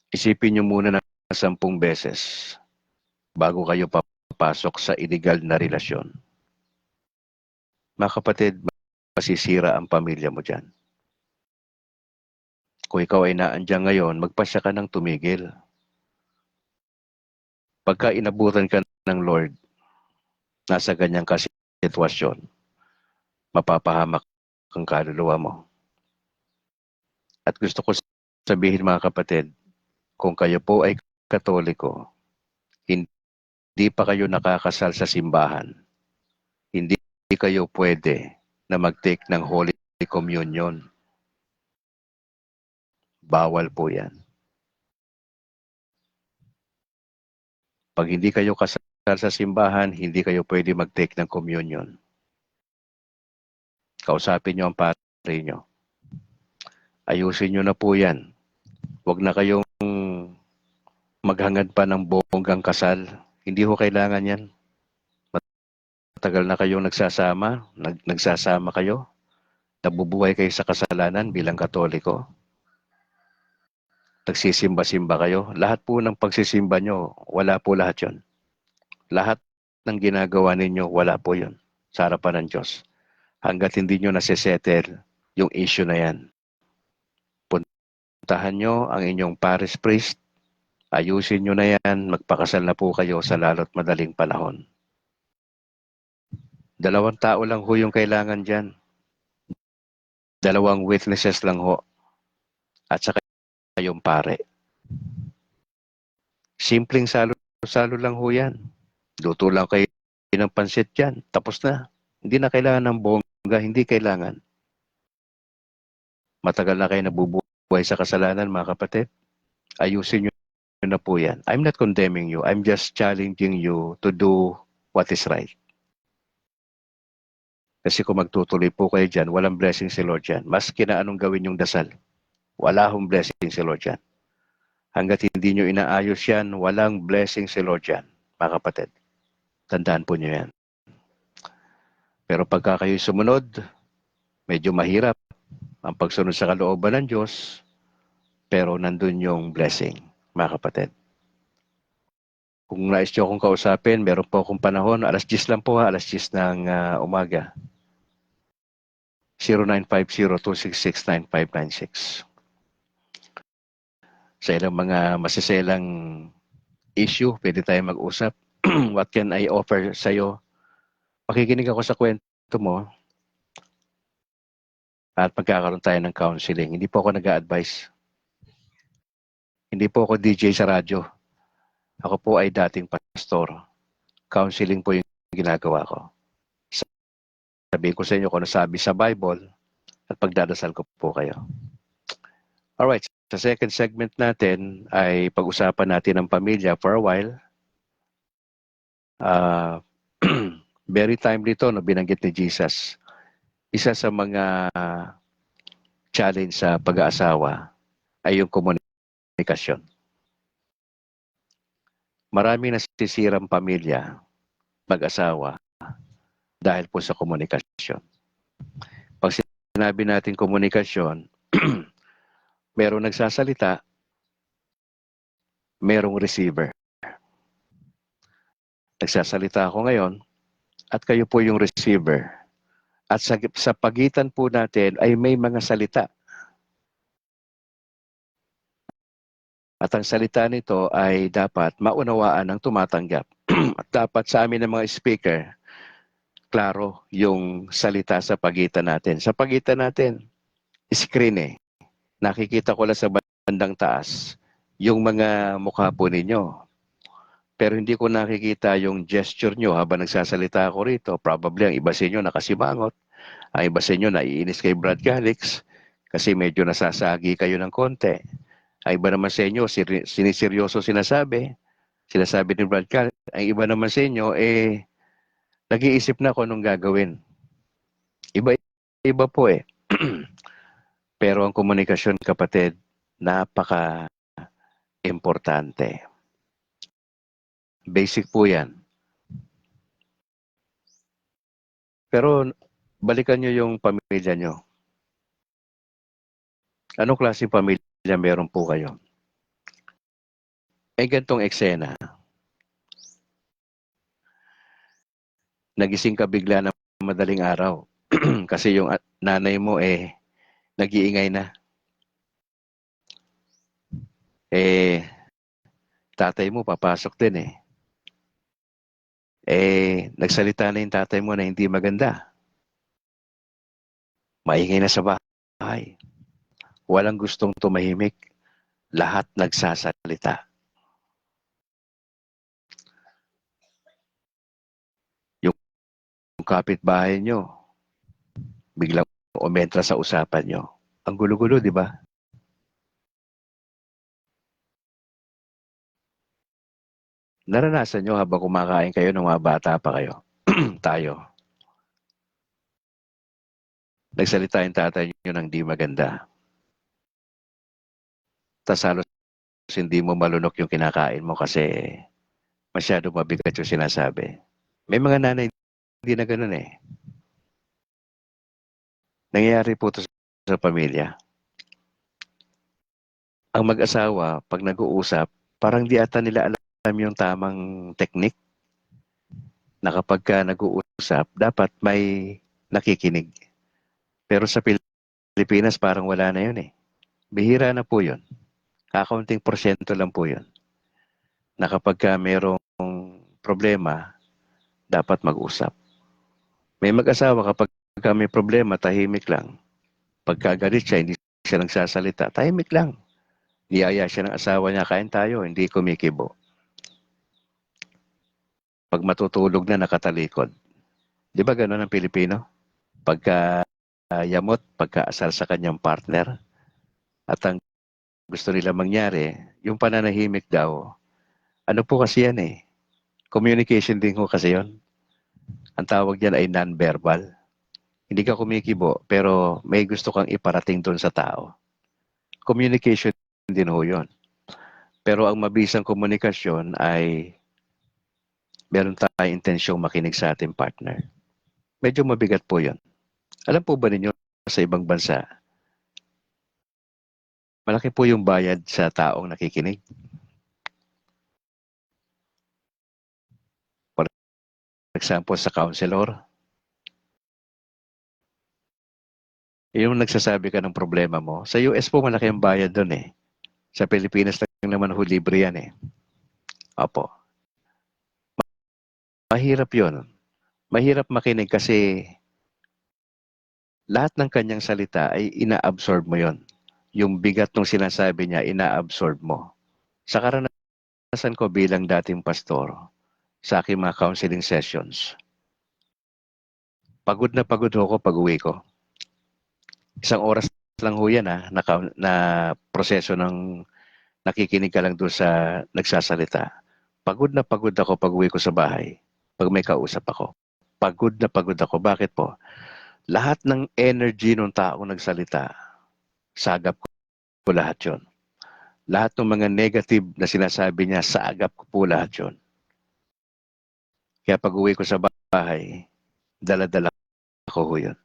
isipin nyo muna na 10 beses bago kayo papasok sa illegal na relasyon. Mga kapatid, masisira ang pamilya mo dyan. Kung ikaw ay naandyan ngayon, magpasya ka ng tumigil. Pagka inabutan ka ng Lord, nasa ganyang sitwasyon, mapapahamak ang kaluluwa mo. At gusto ko sabihin mga kapatid, kung kayo po ay Katoliko, hindi pa kayo nakakasal sa simbahan, hindi kayo pwede na mag-take ng Holy Communion. Bawal po yan. Pag hindi kayo kasal sa simbahan, hindi kayo pwede mag-take ng communion. Kausapin nyo ang pare nyo. Ayusin nyo na po yan. Huwag na kayong maghangad pa ng bonggang kasal. Hindi ho kailangan yan. Matagal na kayong nagsasama kayo. Nabubuhay kayo sa kasalanan bilang Katoliko. Nagsisimba-simba kayo. Lahat po ng pagsisimba nyo, wala po lahat yon. Lahat ng ginagawa ninyo, wala po yon sa harapan ng Diyos. Hanggat hindi nyo nasisettle yung issue na yan. Puntahan nyo ang inyong parish priest, ayusin nyo na yan, magpakasal na po kayo sa lalo't madaling panahon. 2 tao lang ho yung kailangan dyan. 2 witnesses lang ho. At saka yung pare. Simpleng salo-salo lang ho yan. Luto lang kayo ng pansit dyan. Tapos na. Hindi na kailangan ng bongga, hindi kailangan. Matagal na kayo nabubuhay sa kasalanan, mga kapatid. Ayusin nyo na po yan. I'm not condemning you. I'm just challenging you to do what is right. Kasi kung magtutuloy po kayo dyan, walang blessing si Lord dyan. Maski na anong gawin yung dasal, wala hong blessing si Lord dyan. Hanggat hindi nyo inaayos yan, walang blessing si Lord dyan, mga kapatid. Tandaan po nyo yan. Pero pagka kayo sumunod, medyo mahirap ang pagsunod sa kalooban ng Diyos, pero nandun yung blessing, mga kapatid. Kung nais nyo akong kausapin, meron po akong panahon, alas 10 lang po ha, alas 10 ng umaga. 0950-266-9596. Sa ilang mga masiselang issue, pwede tayong mag-usap. What can I offer sa'yo? Makikinig ako sa kwento mo at magkakaroon tayo ng counseling. Hindi po ako nag-a-advise. Hindi po ako DJ sa radyo. Ako po ay dating pastor. Counseling po yung ginagawa ko. Sabihin ko sa inyo kung ano sabi sa Bible at pagdadasal ko po kayo. Alright, sa second segment natin ay pag-usapan natin ang pamilya for a while. Very timely to, no, binanggit ni Jesus. Isa sa mga challenge sa pag-aasawa ay yung komunikasyon. Maraming nasisirang pamilya, mag-asawa, dahil po sa komunikasyon. Pag sinabi natin komunikasyon, merong nagsasalita, merong receiver. Nagsasalita ako ngayon at kayo po yung receiver. At sa pagitan po natin ay may mga salita. At ang salita nito ay dapat maunawaan ng tumatanggap. At dapat sa amin ng mga speaker, klaro yung salita sa pagitan natin. Sa pagitan natin, screen nakikita ko lang sa bandang taas yung mga mukha po ninyo. Pero hindi ko nakikita yung gesture nyo habang nagsasalita ako rito. Probably ang iba sa inyo nakasimangot. Ang iba sa inyo naiinis kay Brad Calix kasi medyo nasasagi kayo ng konti. Ang iba naman sa inyo, siniseryoso sinasabi ni Brad Calix. Ang iba naman sa inyo, nag-iisip na kung anong gagawin. Iba po Pero ang komunikasyon, kapatid, napaka-importante. Basic po yan. Pero balikan nyo yung pamilya nyo. Anong klaseng pamilya meron po kayo? May gantong eksena. Nagising ka bigla ng madaling araw kasi yung nanay mo nag-iingay na. Tatay mo papasok din eh. Nagsalita na yung tatay mo na hindi maganda. Maingay na sa bahay. Walang gustong tumahimik. Lahat nagsasalita. Yung kapitbahay nyo, biglang umentra sa usapan nyo. Ang gulo-gulo, di ba? Naranasan nyo habang kumakain kayo nung mga bata pa kayo. Tayo. Nagsalita yung tatay nyo ng di maganda. Tas halos hindi mo malunok yung kinakain mo kasi masyado mabigat yung sinasabi. May mga nanay hindi na ganun eh. Nangyayari po ito sa pamilya. Ang mag-asawa, pag nag-uusap, parang di ata nila alam yung tamang teknik na kapag ka nag-uusap, dapat may nakikinig. Pero sa Pilipinas, parang wala na yun eh. Bihira na po yun. Kakaunting porsyento lang po yun. Na kapag ka merong problema, dapat mag-usap. May mag-asawa kapag ka may problema, tahimik lang. Pagka galit siya, hindi siya nagsasalita, tahimik lang. Niyaya siya ng asawa niya, kain tayo, hindi kumikibo. Pag matutulog na, nakatalikod. Di ba gano'n ang Pilipino? Pagka yamot, pagkaasar sa kanyang partner, at ang gusto nila mangyari, yung pananahimik daw, ano po kasi yan eh, communication din ko kasi yon. Ang tawag yan ay non-verbal. Hindi ka kumikibo, pero may gusto kang iparating doon sa tao. Communication din ho yun. Pero ang mabisang komunikasyon ay meron tayong intensyong makinig sa ating partner. Medyo mabigat po yun. Alam po ba ninyo sa ibang bansa, malaki po yung bayad sa taong nakikinig. For example, sa counselor, yung nagsasabi ka ng problema mo, sa US po malaki ang bayad doon eh. Sa Pilipinas lang naman ho libre yan eh. Opo. Mahirap yun. Mahirap makinig kasi lahat ng kanyang salita ay ina-absorb mo yon. Yung bigat ng sinasabi niya, ina-absorb mo. Sa karanasan ko bilang dating pastor, sa aking mga counseling sessions, pagod na pagod ako pag uwi ko. Isang oras lang ho yan na proseso ng nakikinig ka lang doon sa nagsasalita. Pagod na pagod ako pag uwi ko sa bahay, pag may kausap ako. Pagod na pagod ako. Bakit po? Lahat ng energy ng taong nagsalita, sagap ko lahat yon. Lahat ng mga negative na sinasabi niya, sagap ko po lahat yon. Kaya pag uwi ko sa bahay, dala-dala ko ho yun.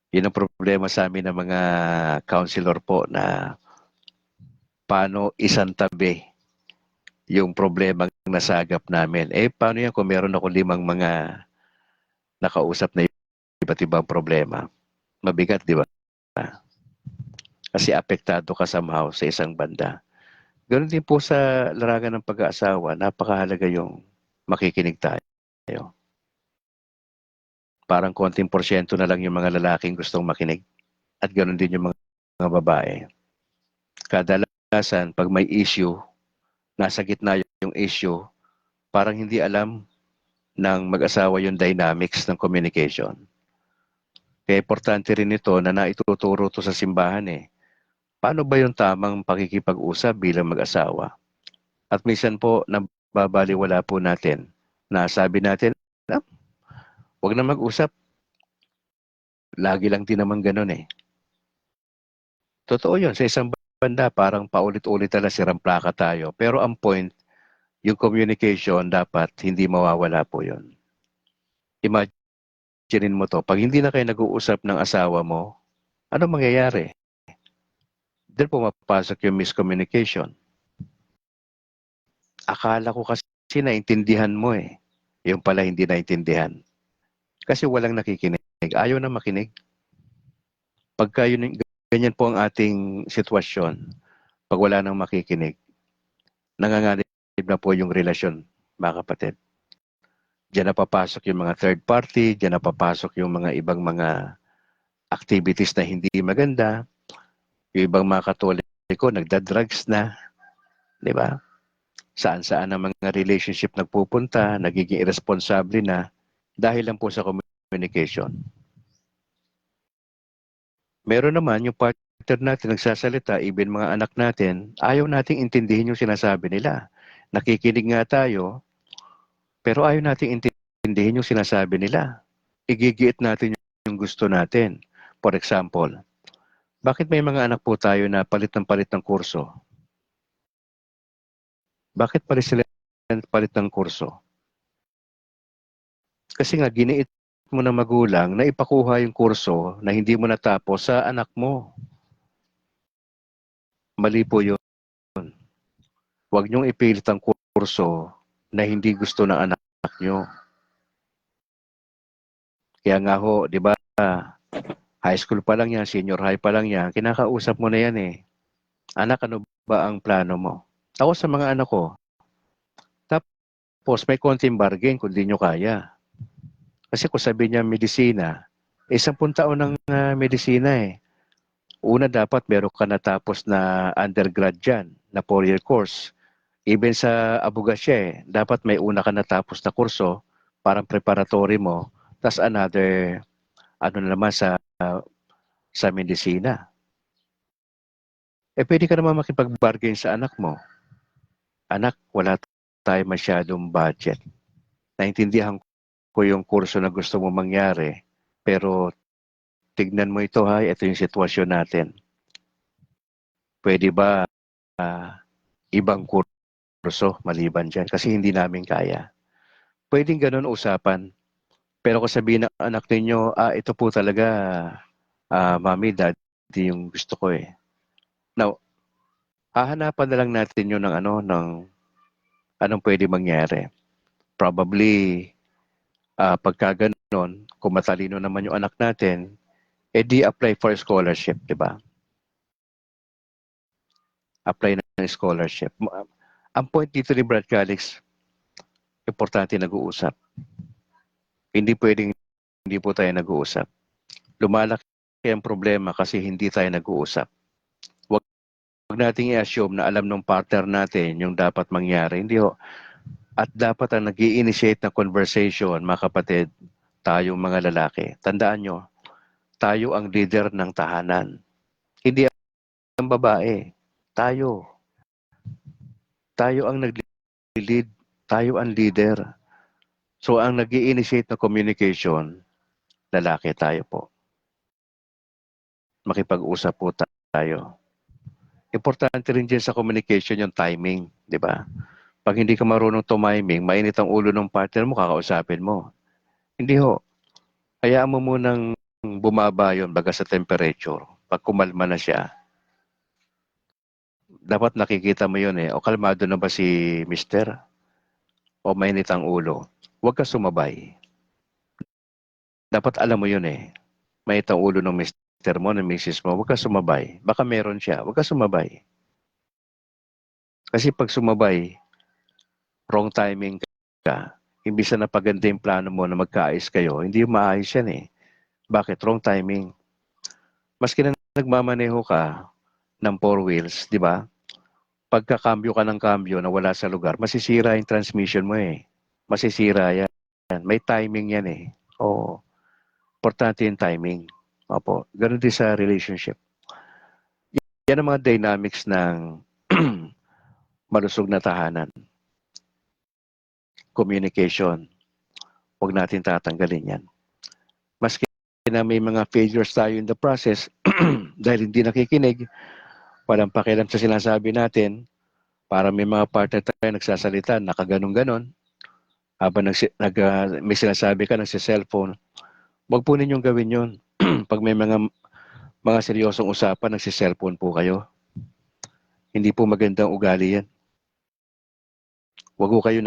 Yun ang problema sa amin ng mga counselor po na paano isang tabi yung problema nasagap namin. Paano yan kung meron ako 5 mga nakausap na iba't ibang problema? Mabigat, di ba? Kasi apektado ka somehow sa isang banda. Ganon din po sa larangan ng pag-aasawa, napakahalaga yung makikinig tayo. Parang konting porsyento na lang yung mga lalaking gustong makinig. At ganon din yung mga babae. Kadalasan, pag may issue, nasa gitna yung issue, parang hindi alam ng mag-asawa yung dynamics ng communication. Kaya importante rin ito na naituturo to sa simbahan eh. Paano ba yung tamang pakikipag-usap bilang mag-asawa? At minsan po, nababaliwala po natin na sabi natin, huwag na mag-usap. Lagi lang din naman ganun eh. Totoo yun. Sa isang banda, parang paulit-ulit na siramplaka tayo. Pero ang point, yung communication, dapat hindi mawawala po yun. Imagine mo to, pag hindi na kayo nag-uusap ng asawa mo, ano mangyayari? Doon pumapasok yung miscommunication. akala ko kasi naintindihan mo eh. Yung pala hindi naintindihan. Kasi walang nakikinig. Ayaw na makinig. Pagka yun, ganyan po ang ating sitwasyon, pag wala nang makikinig, nanganganib na po yung relasyon, mga kapatid. Diyan na papasok yung mga third party, diyan na papasok yung mga ibang mga activities na hindi maganda, yung ibang mga Katoliko nagda-drugs na, di ba? Saan-saan ang mga relationship nagpupunta, nagiging irresponsible na dahil lang po sa communication. Meron naman yung partner natin nagsasalita, even mga anak natin, ayaw nating intindihin yung sinasabi nila. Nakikinig nga tayo, pero ayaw nating intindihin yung sinasabi nila. Igigiit natin yung gusto natin. For example, bakit may mga anak po tayo na palit ng kurso? Bakit palit ng kurso? Kasi nga giniit mo na magulang na ipakuha yung kurso na hindi mo natapos sa anak mo. Mali po yun. Huwag niyong ipilit ang kurso na hindi gusto ng anak niyo. Kaya nga ho, di ba, high school pa lang yan, senior high pa lang yan, kinakausap mo na yan eh. Anak, ano ba ang plano mo? Ako sa mga anak ko, tapos may konting bargain kung di nyo kaya. Kasi kung sabi niya medisina, 10 taon ng medisina eh. Una dapat meron ka natapos na undergrad dyan, na 4-year course. Even sa abogasya eh, dapat may una ka natapos na kurso, parang preparatory mo, tas another, ano na naman sa medisina. Eh pwede ka naman makipag-bargain sa anak mo. Anak, wala tayo masyadong budget. Naintindihan ko yung kurso na gusto mo mangyari, pero tignan mo ito ha, ito yung sitwasyon natin. Pwede ba ibang kurso maliban dyan? Kasi hindi namin kaya. Pwedeng ganun usapan. Pero kung sabihin ng anak ninyo, ito po talaga, mami, daddy, yung gusto ko eh. Now, hahanapan na lang natin yun ng anong pwede mangyari. Probably, pagka ganun, kung matalino naman yung anak natin, di apply for scholarship, di ba? Apply ng scholarship. Ang point dito ni Brad Calix, importante nag-uusap. Hindi pwedeng hindi po tayo nag-uusap. Lumalaki ang problema kasi hindi tayo nag-uusap. Huwag nating i-assume na alam ng partner natin yung dapat mangyari. Hindi ho. At dapat ang nag-i-initiate na conversation, mga kapatid, tayong mga lalaki. Tandaan nyo, tayo ang leader ng tahanan. Hindi ang babae. Tayo. Tayo ang nag-lead. Tayo ang leader. So ang nag-i-initiate na communication, lalaki tayo po. Makipag-usap po tayo. Importante rin dyan sa communication yung timing, di ba? Pag hindi ka marunong tumiming, mainit ang ulo ng partner mo, kakausapin mo. Hindi ho. Hayaan mo munang bumaba yun baga sa temperature. Pag kumalma na siya, dapat nakikita mo yun eh. O kalmado na ba si mister? O mainit ang ulo? Huwag ka sumabay. Dapat alam mo yun eh. Mainit ang ulo ng mister mo, ng misis mo, huwag ka sumabay. Baka meron siya, huwag ka sumabay. Kasi pag sumabay, wrong timing ka, imbis na napaganda yung plano mo na magkaayos kayo, hindi yung maayos yan eh. Bakit? Wrong timing. Maski na nagmamaneho ka ng 4 wheels, di ba? Pagkakambyo ka ng kambyo na wala sa lugar, masisira yung transmission mo eh. Masisira yan. May timing yan eh. Oo. Importante yung timing. Opo. Ganun din sa relationship. Yan ang mga dynamics ng malusog na tahanan. Communication. Huwag natin tatanggalin yan. Maski na may mga failures tayo in the process dahil hindi nakikinig, walang pakialam sa sinasabi natin, para may mga partner tayo nagsasalita, nakaganon-ganon, habang may sinasabi ka ng cellphone, wag po ninyong gawin yun. Pag may mga seryosong usapan, nagsi-cellphone po kayo. Hindi po magandang ugali yan. Wag ko kayo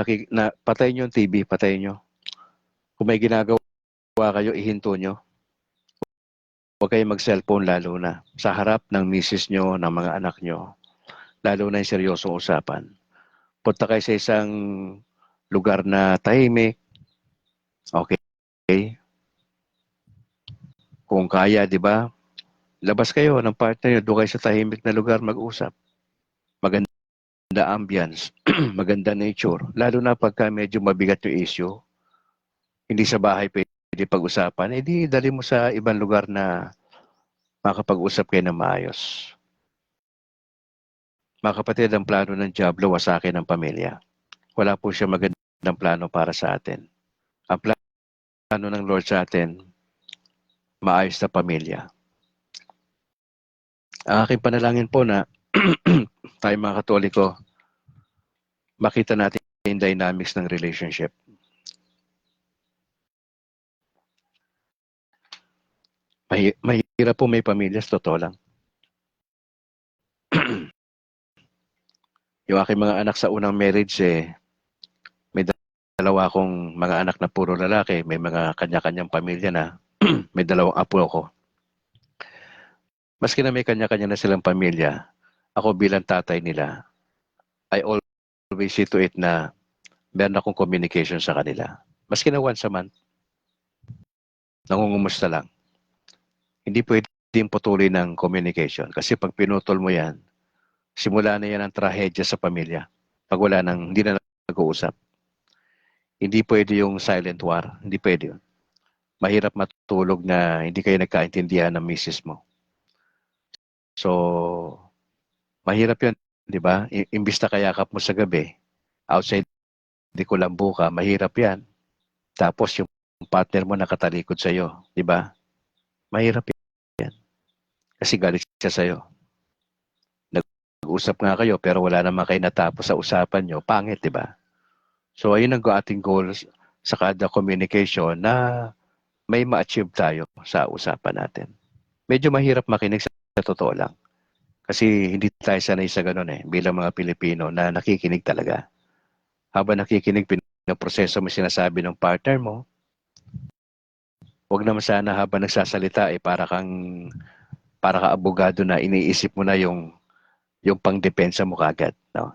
patayin nyo yung TV, patayin nyo. Kung may ginagawa kayo, ihinto nyo. Huwag kayong mag-cellphone lalo na sa harap ng misis nyo, ng mga anak nyo. Lalo na yung seryosong usapan. Punta kayo sa isang lugar na tahimik. Okay? Kung kaya, di ba? Labas kayo ng partner nyo, doon kayo sa tahimik na lugar mag-usap. Maganda ambience, maganda nature. Lalo na pagka medyo mabigat yung issue, hindi sa bahay pwede pag-usapan, edi dali mo sa ibang lugar na makapag-usap kayo ng maayos. Mga kapatid, ang plano ng Diablo wasakin ng pamilya. Wala po siya magandang plano para sa atin. Ang plano ng Lord sa atin, maayos na pamilya. Ang aking panalangin po na tayo mga Katoliko, makita natin yung dynamics ng relationship. Mahirap po may pamilya, totoo lang. Yung aking mga anak sa unang marriage, may dalawa akong mga anak na puro lalaki, may mga kanya-kanyang pamilya na, may dalawang apo ako. Maski na may kanya-kanya na silang pamilya, ako bilang tatay nila, I always see to it na meron akong communication sa kanila. Maski na once a month, nangungumusta lang. Hindi pwedeng patuloy ng communication kasi pag pinutol mo yan, simula na yan ang trahedya sa pamilya. Pag wala nang, hindi na nag-uusap. Hindi pwede yung silent war. Hindi pwede yun. Mahirap matulog na hindi kayo nagkaintindihan ng misis mo. So, mahirap yun, di ba? Imbis na kayakap mo sa gabi, outside di ko lambu ka, mahirap yan. Tapos yung partner mo nakatalikod sa'yo, di ba? Mahirap yan. Kasi galit siya sa'yo. Nag-usap nga kayo pero wala naman kayo natapos sa usapan nyo, pangit, di ba? So, ayun ang ating goals sa kada communication na may ma-achieve tayo sa usapan natin. Medyo mahirap makinig sa totoo lang. Kasi hindi tayo sanay sa ganun bilang mga Pilipino na nakikinig talaga. Habang nakikinig, pinoproseso mo sinasabi ng partner mo, huwag naman sana habang nagsasalita para ka abogado na iniisip mo na yung pangdepensa mo kagad. No?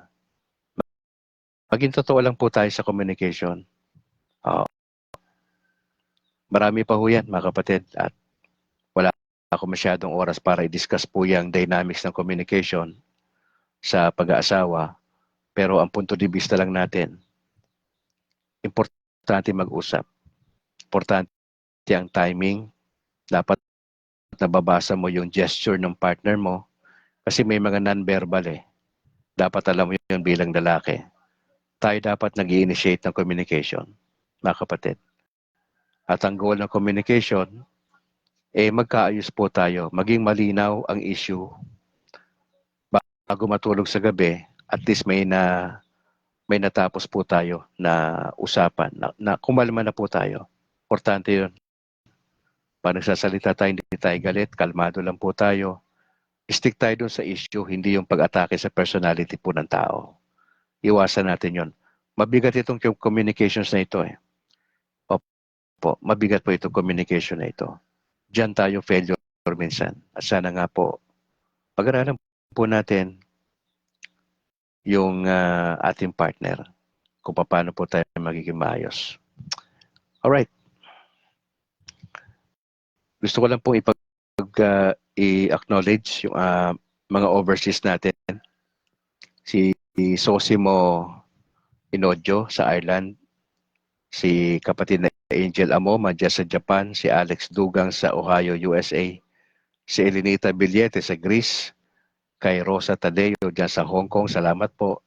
Maging totoo lang po tayo sa communication. Marami pa ho yan, mga kapatid, at wala ako masyadong oras para i-discuss po yung dynamics ng communication sa pag-aasawa. Pero ang punto de vista lang natin, importante mag-usap. Importante ang timing. Dapat nababasa mo yung gesture ng partner mo kasi may mga non-verbal Dapat alam mo yun bilang lalaki. Tayo dapat nag-i-initiate ng communication, mga kapatid. At ang goal ng communication, magkaayos po tayo. Maging malinaw ang issue. Bago matulog sa gabi, at least may natapos po tayo na usapan, na kumalma na po tayo. Importante yun. Pag nagsasalita tayo, hindi tayo galit, kalmado lang po tayo. Stick tayo dun sa issue, hindi yung pag-atake sa personality po ng tao. Iwasan natin yun. Mabigat itong communications na ito Opo, mabigat po itong communication na ito. Diyan tayo failure minsan. At sana nga po, pag-aralan po natin yung ating partner kung paano po tayo magiging maayos. Alright. Gusto ko lang po i-acknowledge yung mga overseas natin. Si Sosimo Inodjo sa Ireland, si kapatid na Angel Amoma dyan sa Japan, si Alex Dugang sa Ohio, USA, si Elenita Billete sa Greece, kay Rosa Tadeo dyan sa Hong Kong, salamat po,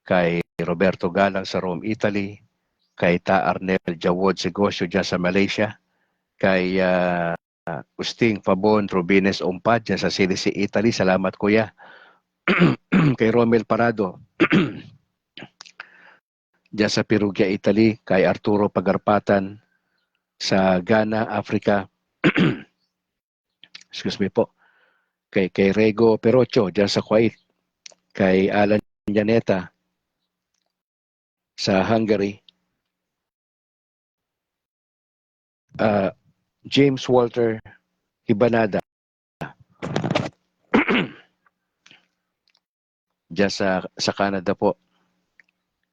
kay Roberto Galang sa Rome, Italy, kay Ta Arnel Jawod Segosyo dyan sa Malaysia, kay Usting Fabon Rubines Umpad dyan sa CDC, Italy, salamat kuya, kay Romel Parado dyan sa Perugia, Italy, kay Arturo Pagarpatan sa Ghana, Africa, excuse me po, kay Rego Perocho dyan sa Kuwait, kay Alan Janeta sa Hungary. James Walter Hibanada dyan sa Canada po,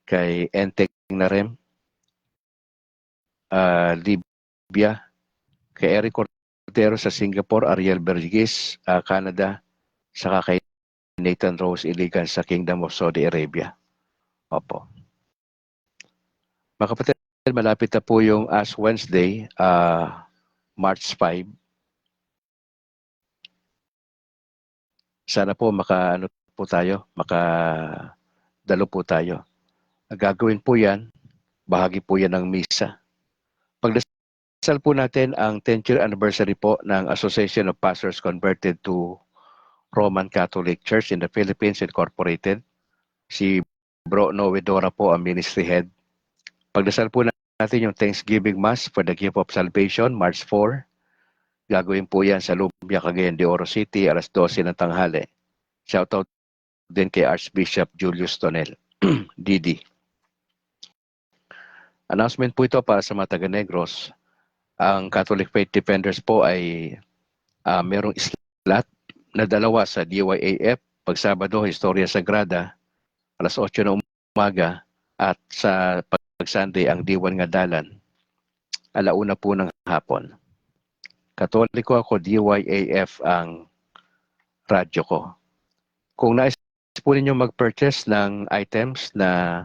kay Enteng Narem, Libya, kay Eric Cordero sa Singapore, Ariel Bergis, Canada, saka kay Nathan Rose Iligan sa Kingdom of Saudi Arabia. Opo. Mga kapatid, malapit na po yung Ash Wednesday, March 5. Sana po makadalo po tayo. Gagawin po yan, bahagi po yan ng misa. Pagdasal po natin ang 10th year anniversary po ng Association of Pastors Converted to Roman Catholic Church in the Philippines Incorporated. Si Bro Noe Dora po ang ministry head. Pagdasal po natin yung Thanksgiving Mass for the Gift of Salvation, March 4. Gagawin po yan sa Lumbia, Cagayan de Oro City, alas 12 ng tanghali. Shoutout din kay Archbishop Julius Tonel, Didi. Announcement po ito para sa mga taga-Negros. Ang Catholic Faith Defenders po ay merong slot na 2 sa DYAF. Pag Sabado, Historia Sagrada, alas 8 ng umaga. At sa pag Sunday, ang D1 nga dalan, 1:00 po ng hapon. Katoliko ako, DYAF ang radyo ko. Kung nais po ninyo mag-purchase ng items na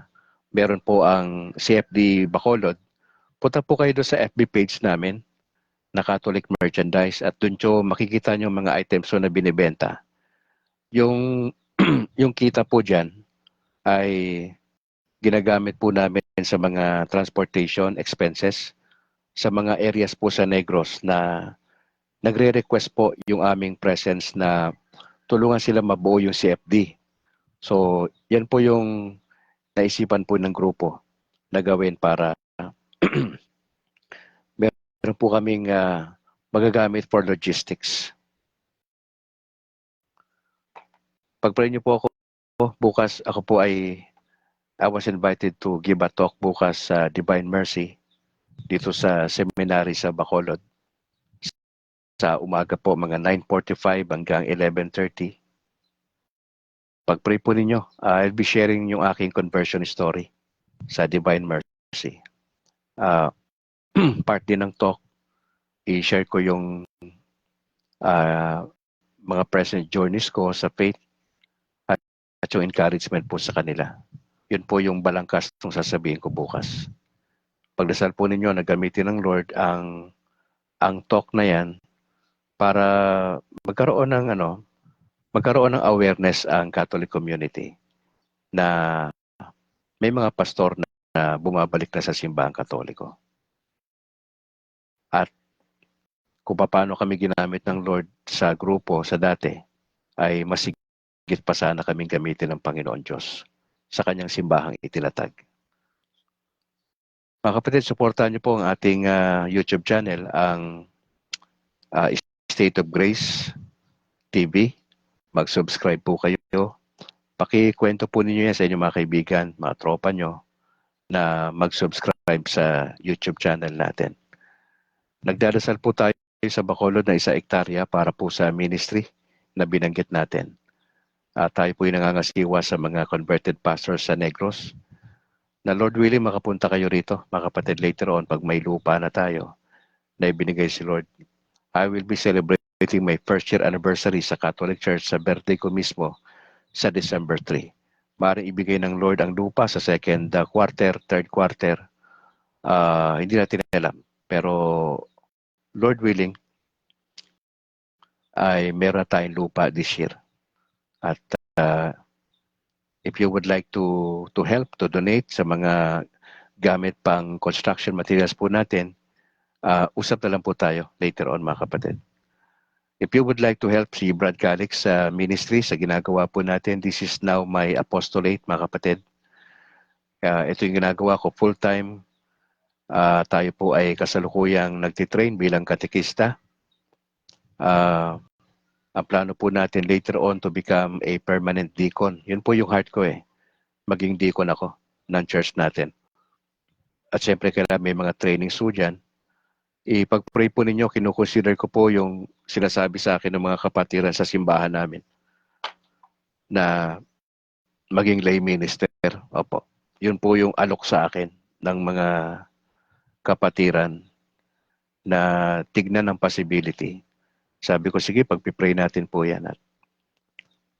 meron po ang CFD Bacolod, punta po kayo doon sa FB page namin na Catholic Merchandise at doon nyo makikita nyo mga items na binibenta. Yung, yung kita po dyan ay ginagamit po namin sa mga transportation expenses sa mga areas po sa Negros na nagre-request po yung aming presence na tulungan sila mabuo yung CFD. So, yan po yung naisipan po ng grupo na gawin para meron po kaming magagamit for logistics. Pag-pray niyo po ako bukas, ako po I was invited to give a talk bukas sa Divine Mercy dito sa seminary sa Bacolod. Sa umaga po, mga 9:45 hanggang 11:30. Pag-pray po ninyo, I'll be sharing yung aking conversion story sa Divine Mercy. Part din ng talk, i-share ko yung mga present journeys ko sa faith at yung encouragement po sa kanila. Yun po yung balangkas ng sasabihin ko bukas. Pagdasal po ninyo na gamitin ng Lord ang talk na yan para magkaroon ng awareness ang Catholic community na may mga pastor na bumabalik na sa simbahang Katoliko. At kung paano kami ginamit ng Lord sa grupo sa dati, ay masigit pa sana kaming gamitin ng Panginoon Diyos sa kanyang simbahang itinatag. Mga kapatid, supportahan niyo po ang ating YouTube channel, ang State of Grace TV. Mag-subscribe po kayo. Pakikwento po ninyo yan sa inyong mga kaibigan, mga tropa nyo, na mag-subscribe sa YouTube channel natin. Nagdarasal po tayo sa Bacolod na 1 hektarya para po sa ministry na binanggit natin. Tayo po yung nangangasiwa sa mga converted pastors sa Negros. Na Lord willing, makapunta kayo rito, mga kapatid, later on, pag may lupa na tayo, na ibinigay si Lord. I will be celebrating my first year anniversary sa Catholic Church sa birthday ko mismo sa December 3. Maaaring ibigay ng Lord ang lupa sa second quarter, third quarter. Hindi natin alam. Pero Lord willing, ay meron tayong lupa this year. At if you would like to help, to donate sa mga gamit pang construction materials po natin, usap na lang po tayo later on, mga kapatid. If you would like to help si Brad Calix sa ministry, sa ginagawa po natin, this is now my apostolate, mga kapatid. Ito yung ginagawa ko full-time. Tayo po ay kasalukuyang nagtitrain bilang katekista. Ang plano po natin later on to become a permanent deacon. Yun po yung heart ko maging deacon ako ng church natin. At syempre kailangan may mga trainings po dyan. Ipag-pray po ninyo, kinukonsider ko po yung sinasabi sa akin ng mga kapatiran sa simbahan namin na maging lay minister. Opo. Yun po yung alok sa akin ng mga kapatiran na tignan ng possibility. Sabi ko, sige, pag-pray natin po yan.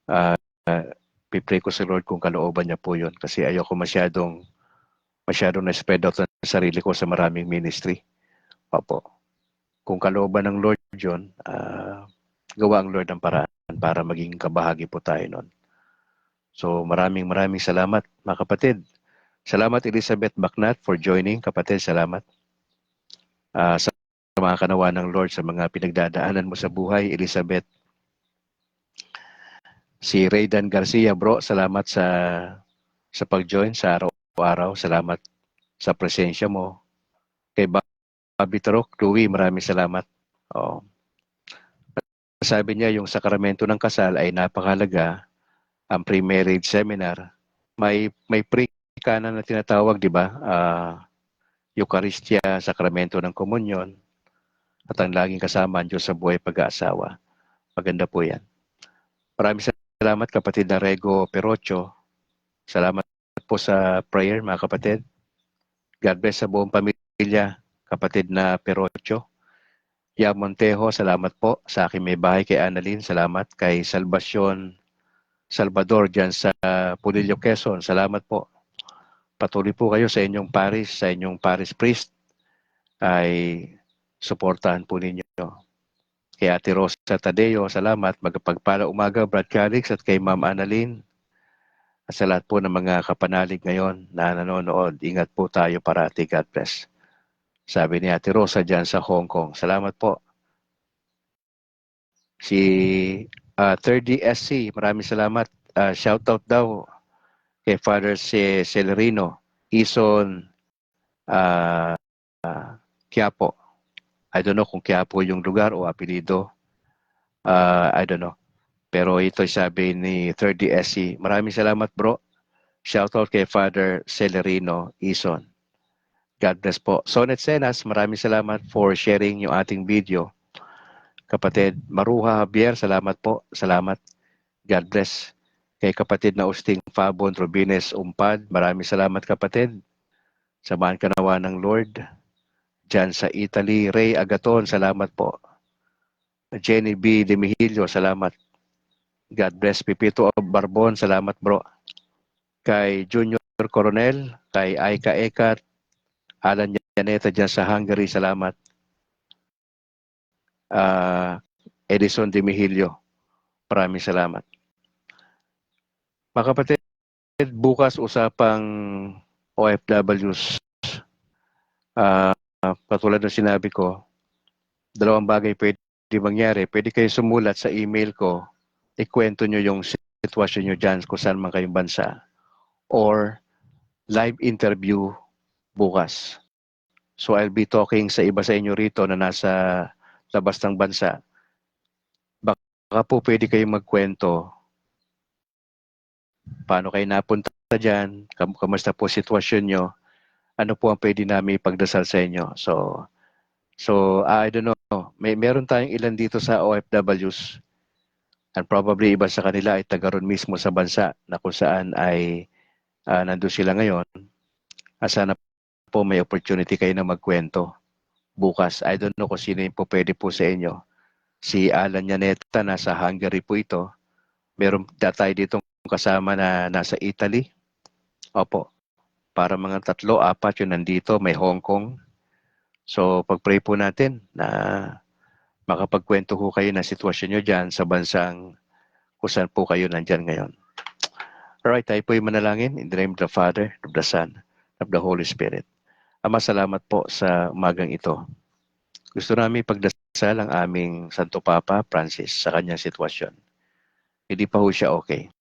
At pipray ko sa Lord kung kalooban niya po yun. Kasi ayoko masyadong na-spread out ng sarili ko sa maraming ministry. Opo. Kung kalooban ng Lord yun, gawa ang Lord ng paraan para maging kabahagi po tayo nun. So maraming salamat mga kapatid. Salamat Elizabeth Bacnat for joining. Kapatid, salamat. Sa mga kanawa ng Lord sa mga pinagdadaanan mo sa buhay, Elizabeth. Si Raydan Garcia, bro, salamat sa pag-join sa araw-araw. Salamat sa presensya mo. Kay Bobby Tarok, Louie, maraming salamat. Oh. Sabi niya yung sakramento ng kasal ay napakahalaga. Ang pre-marriage seminar, may pre-canon na tinatawag, di ba? Eucharistia, sakramento ng komunyon, at ang laging kasama ang Diyos sa buhay pag-aasawa. Maganda po yan. Maraming salamat kapatid na Rego Perocho. Salamat po sa prayer mga kapatid. God bless sa buong pamilya, kapatid na Perocho. Ya Montejo, salamat po sa aking may bahay kay Annalyn. Salamat kay Salvador dyan sa Pudillo, Quezon. Salamat po. Patuloy po kayo sa inyong parish priest ay suportahan po ninyo. Kay Ate Rosa Tadeo, salamat. Magpagpala umaga, Brad Calix, at kay Ma'am Annalyn. At sa lahat po ng mga kapanalig ngayon na nanonood, ingat po tayo parati. God bless. Sabi ni Ate Rosa dyan sa Hong Kong. Salamat po. Si 3DSC, maraming salamat. Shoutout daw kay Father Celerino, Ison, Quiapo. I don't know kung Quiapo yung lugar o apelido. I don't know. Pero ito sabi ni 3DSC. Maraming salamat bro. Shoutout kay Father Celerino, Ison. God bless po. Sonet Senas, maraming salamat for sharing yung ating video. Kapatid Maruha Javier, salamat po. Salamat. God bless. Kay kapatid na Usting Fabon Rubines Umpad, maraming salamat kapatid. Samahan ka nawa ng Lord. Diyan sa Italy, Ray Agaton, salamat po. Jenny B. Demihilio, salamat. God bless. Pipito Barbon, salamat bro. Kay Junior Coronel, kay Aika Ekat, Alan Yaneta dyan sa Hungary, salamat. Edison Demihilio, maraming salamat. Mga kapatid, bukas usapang OFWs. Katulad ng sinabi ko, dalawang bagay pwede mangyari. Pwede kayo sumulat sa email ko, ikwento nyo yung sitwasyon nyo dyan kung saan man kayong bansa. Or live interview bukas. So I'll be talking sa iba sa inyo rito na nasa labas ng bansa. Baka po pwede kayong magkwento paano kayo napunta dyan, kamusta po sitwasyon nyo, ano po ang pwede namin ipagdasal sa inyo. So I don't know, meron tayong ilan dito sa OFWs and probably iba sa kanila ay taga ron mismo sa bansa na kung saan ay nandun sila ngayon. Sana po may opportunity kayo na magkwento bukas. I don't know kung sino yung po pwede po sa inyo. Si Alan Yaneta, nasa Hungary po ito. Meron tayo ditong kasama na nasa Italy. Opo. Para mga 3-4 yun nandito. May Hong Kong. So pag-pray po natin na makapagkwento ko kayo ng sitwasyon nyo dyan sa bansang kung saan po kayo nandyan ngayon. Alright, tayo po yung manalangin. In the name of the Father, of the Son, of the Holy Spirit. Ama, salamat po sa umagang ito. Gusto namin pagdasal ang aming Santo Papa Francis sa kanyang sitwasyon. Hindi pa ho siya okay.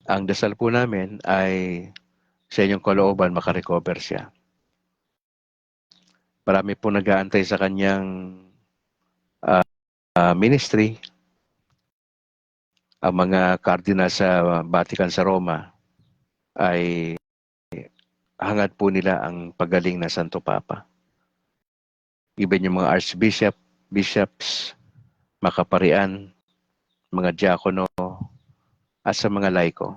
Ang dasal po namin ay sa inyong kalooban makarecover siya. Marami po nag-aantay sa kanyang ministry. Ang mga cardinal sa Vatican sa Roma. ay hangad po nila ang pagaling ng Santo Papa. Even yung mga archbishop, bishops, makaparian, mga diakono, at sa mga laiko.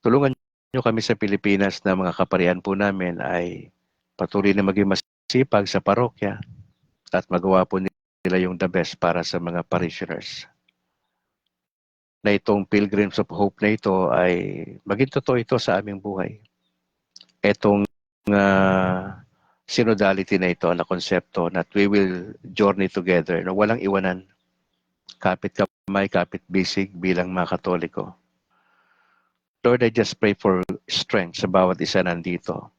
Tulungan nyo kami sa Pilipinas na mga kaparian po namin ay patuloy na maging masipag sa parokya at magawa po nila yung the best para sa mga parishioners. Na itong Pilgrims of Hope na ito ay maging totoo ito sa aming buhay. Itong synodality na ito na konsepto that we will journey together na walang iwanan, kapit kamay, kapit bisig bilang mga Katoliko. Lord, I just pray for strength sa bawat isa nandito.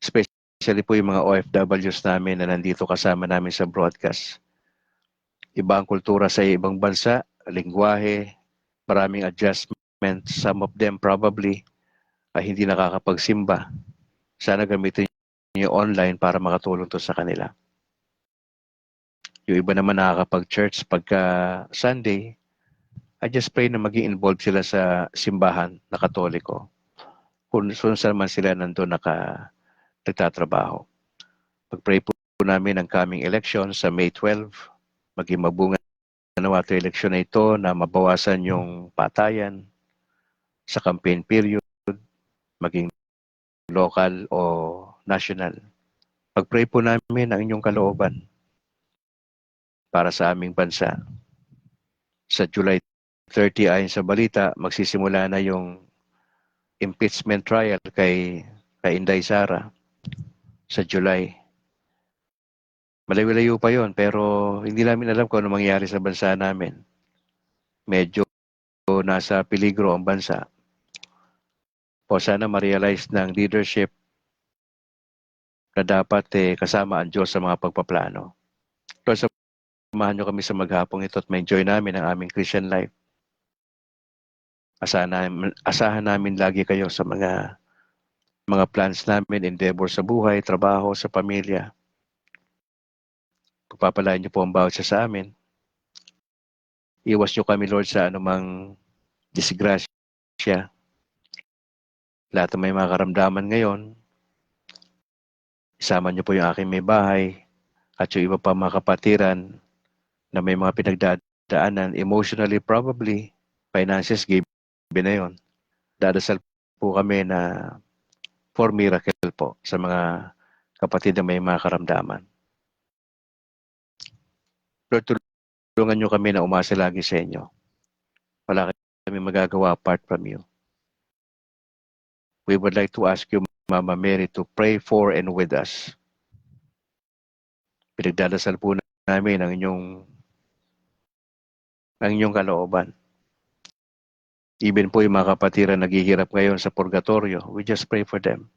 Especially po yung mga OFWs namin na nandito kasama namin sa broadcast. Iba ang kultura sa ibang bansa, lingwahe, maraming adjustment. Some of them probably ay hindi nakakapagsimba. Sana gamitin niyo online para makatulong to sa kanila. Yung iba naman nakakapag-church pagka Sunday, I just pray na maging involved sila sa simbahan na Katoliko. Kung saan man sila nandun nagtatrabaho. Pag-pray po namin ang coming election sa May 12, maging mabunga nawa ito eleksyon na ito na mabawasan yung patayan sa campaign period, maging local o national. Pag-pray po namin ang inyong kalooban para sa aming bansa. Sa July 30 ayon sa balita, magsisimula na yung impeachment trial kay Inday Sara sa July. Malayo-layo pa yon pero hindi namin alam kung ano mangyayari sa bansa namin. Medyo nasa peligro ang bansa. O sana ma-realize ng leadership na dapat kasama ang Diyos sa mga pagpaplano. Lord, samahan nyo kami sa maghapong ito at ma-enjoy namin ang aming Christian life. Asahan namin lagi kayo sa mga plans namin, endeavor sa buhay, trabaho, sa pamilya. Pagpapalain niyo po ang bawat isa sa amin. Iwas niyo kami, Lord, sa anumang disgrasya. Lahat ng may mga karamdaman ngayon, isama niyo po yung aking may bahay at yung iba pa mga kapatiran na may mga pinagdadaanan emotionally, probably, finances, given na yun. Dadasal po kami na for miracle po sa mga kapatid na may mga karamdaman. Lord, tulungan nyo kami na umasa lagi sa inyo. Wala kami magagawa apart from you. We would like to ask you, Mama Mary, to pray for and with us. Pinagdadasal po namin ang inyong kalooban. Even po yung mga kapatiran naghihirap ngayon sa purgatorio, we just pray for them.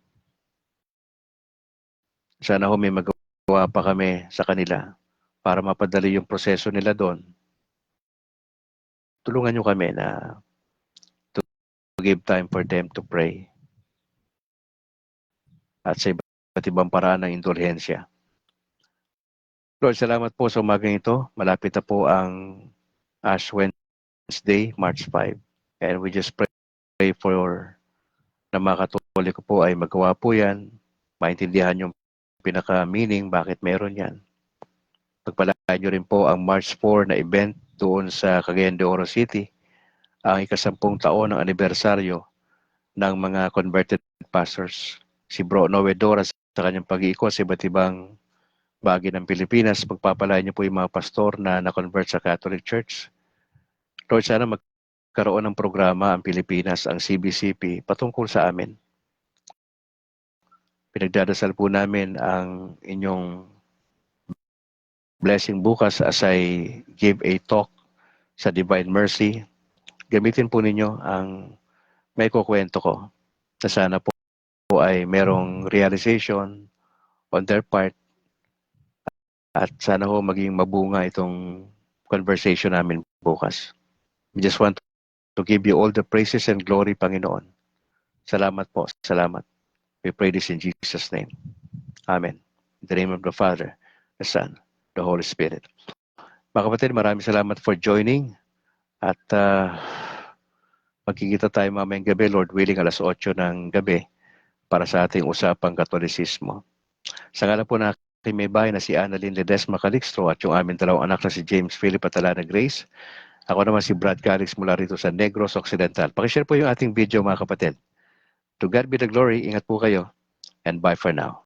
Sana ho may magawa pa kami sa kanila para mapadali yung proseso nila doon. Tulungan nyo kami na to give time for them to pray. At sa iba't ibang paraan ng indulhensya. Lord, salamat po sa umagang ito. Malapit na po ang Ash Wednesday, March 5. And we just pray for na mga Katoliko po ay magawa po yan, maintindihan yung pinaka-meaning bakit meron yan. Pagpalaan nyo rin po ang March 4 na event doon sa Cagayan de Oro City, ang ika-10 taon ng anibersaryo ng mga converted pastors. Si Bro Noe Dora sa kanyang pag-iikot sa iba't ibang bahagi ng Pilipinas, pagpapalaan niyo po yung mga pastor na na-convert sa Catholic Church. Lord, sana magkaroon ng programa ang Pilipinas, ang CBCP, patungkol sa amin. Pinagdadasal po namin ang inyong blessing bukas as I give a talk sa Divine Mercy. Gamitin po ninyo ang may kukwento ko na sana po ay merong realization on their part at sana ho maging mabunga itong conversation namin bukas. We just want to give you all the praises and glory, Panginoon. Salamat po. Salamat. We pray this in Jesus' name. Amen. In the name of the Father, the Son, the Holy Spirit. Mga kapatid, maraming salamat for joining. At Magkikita tayo mamayang gabi, Lord willing, alas 8 ng gabi para sa ating usapang Katolisismo. Sa ngala po na aking may bahay na si Annalyn Ledesma Calixto at yung aming dalawang anak na si James Philip at Alana Grace. Ako naman si Brad Calix mula rito sa Negros Occidental. Pakishare po yung ating video mga kapatid. To God be the glory. Ingat po kayo. And bye for now.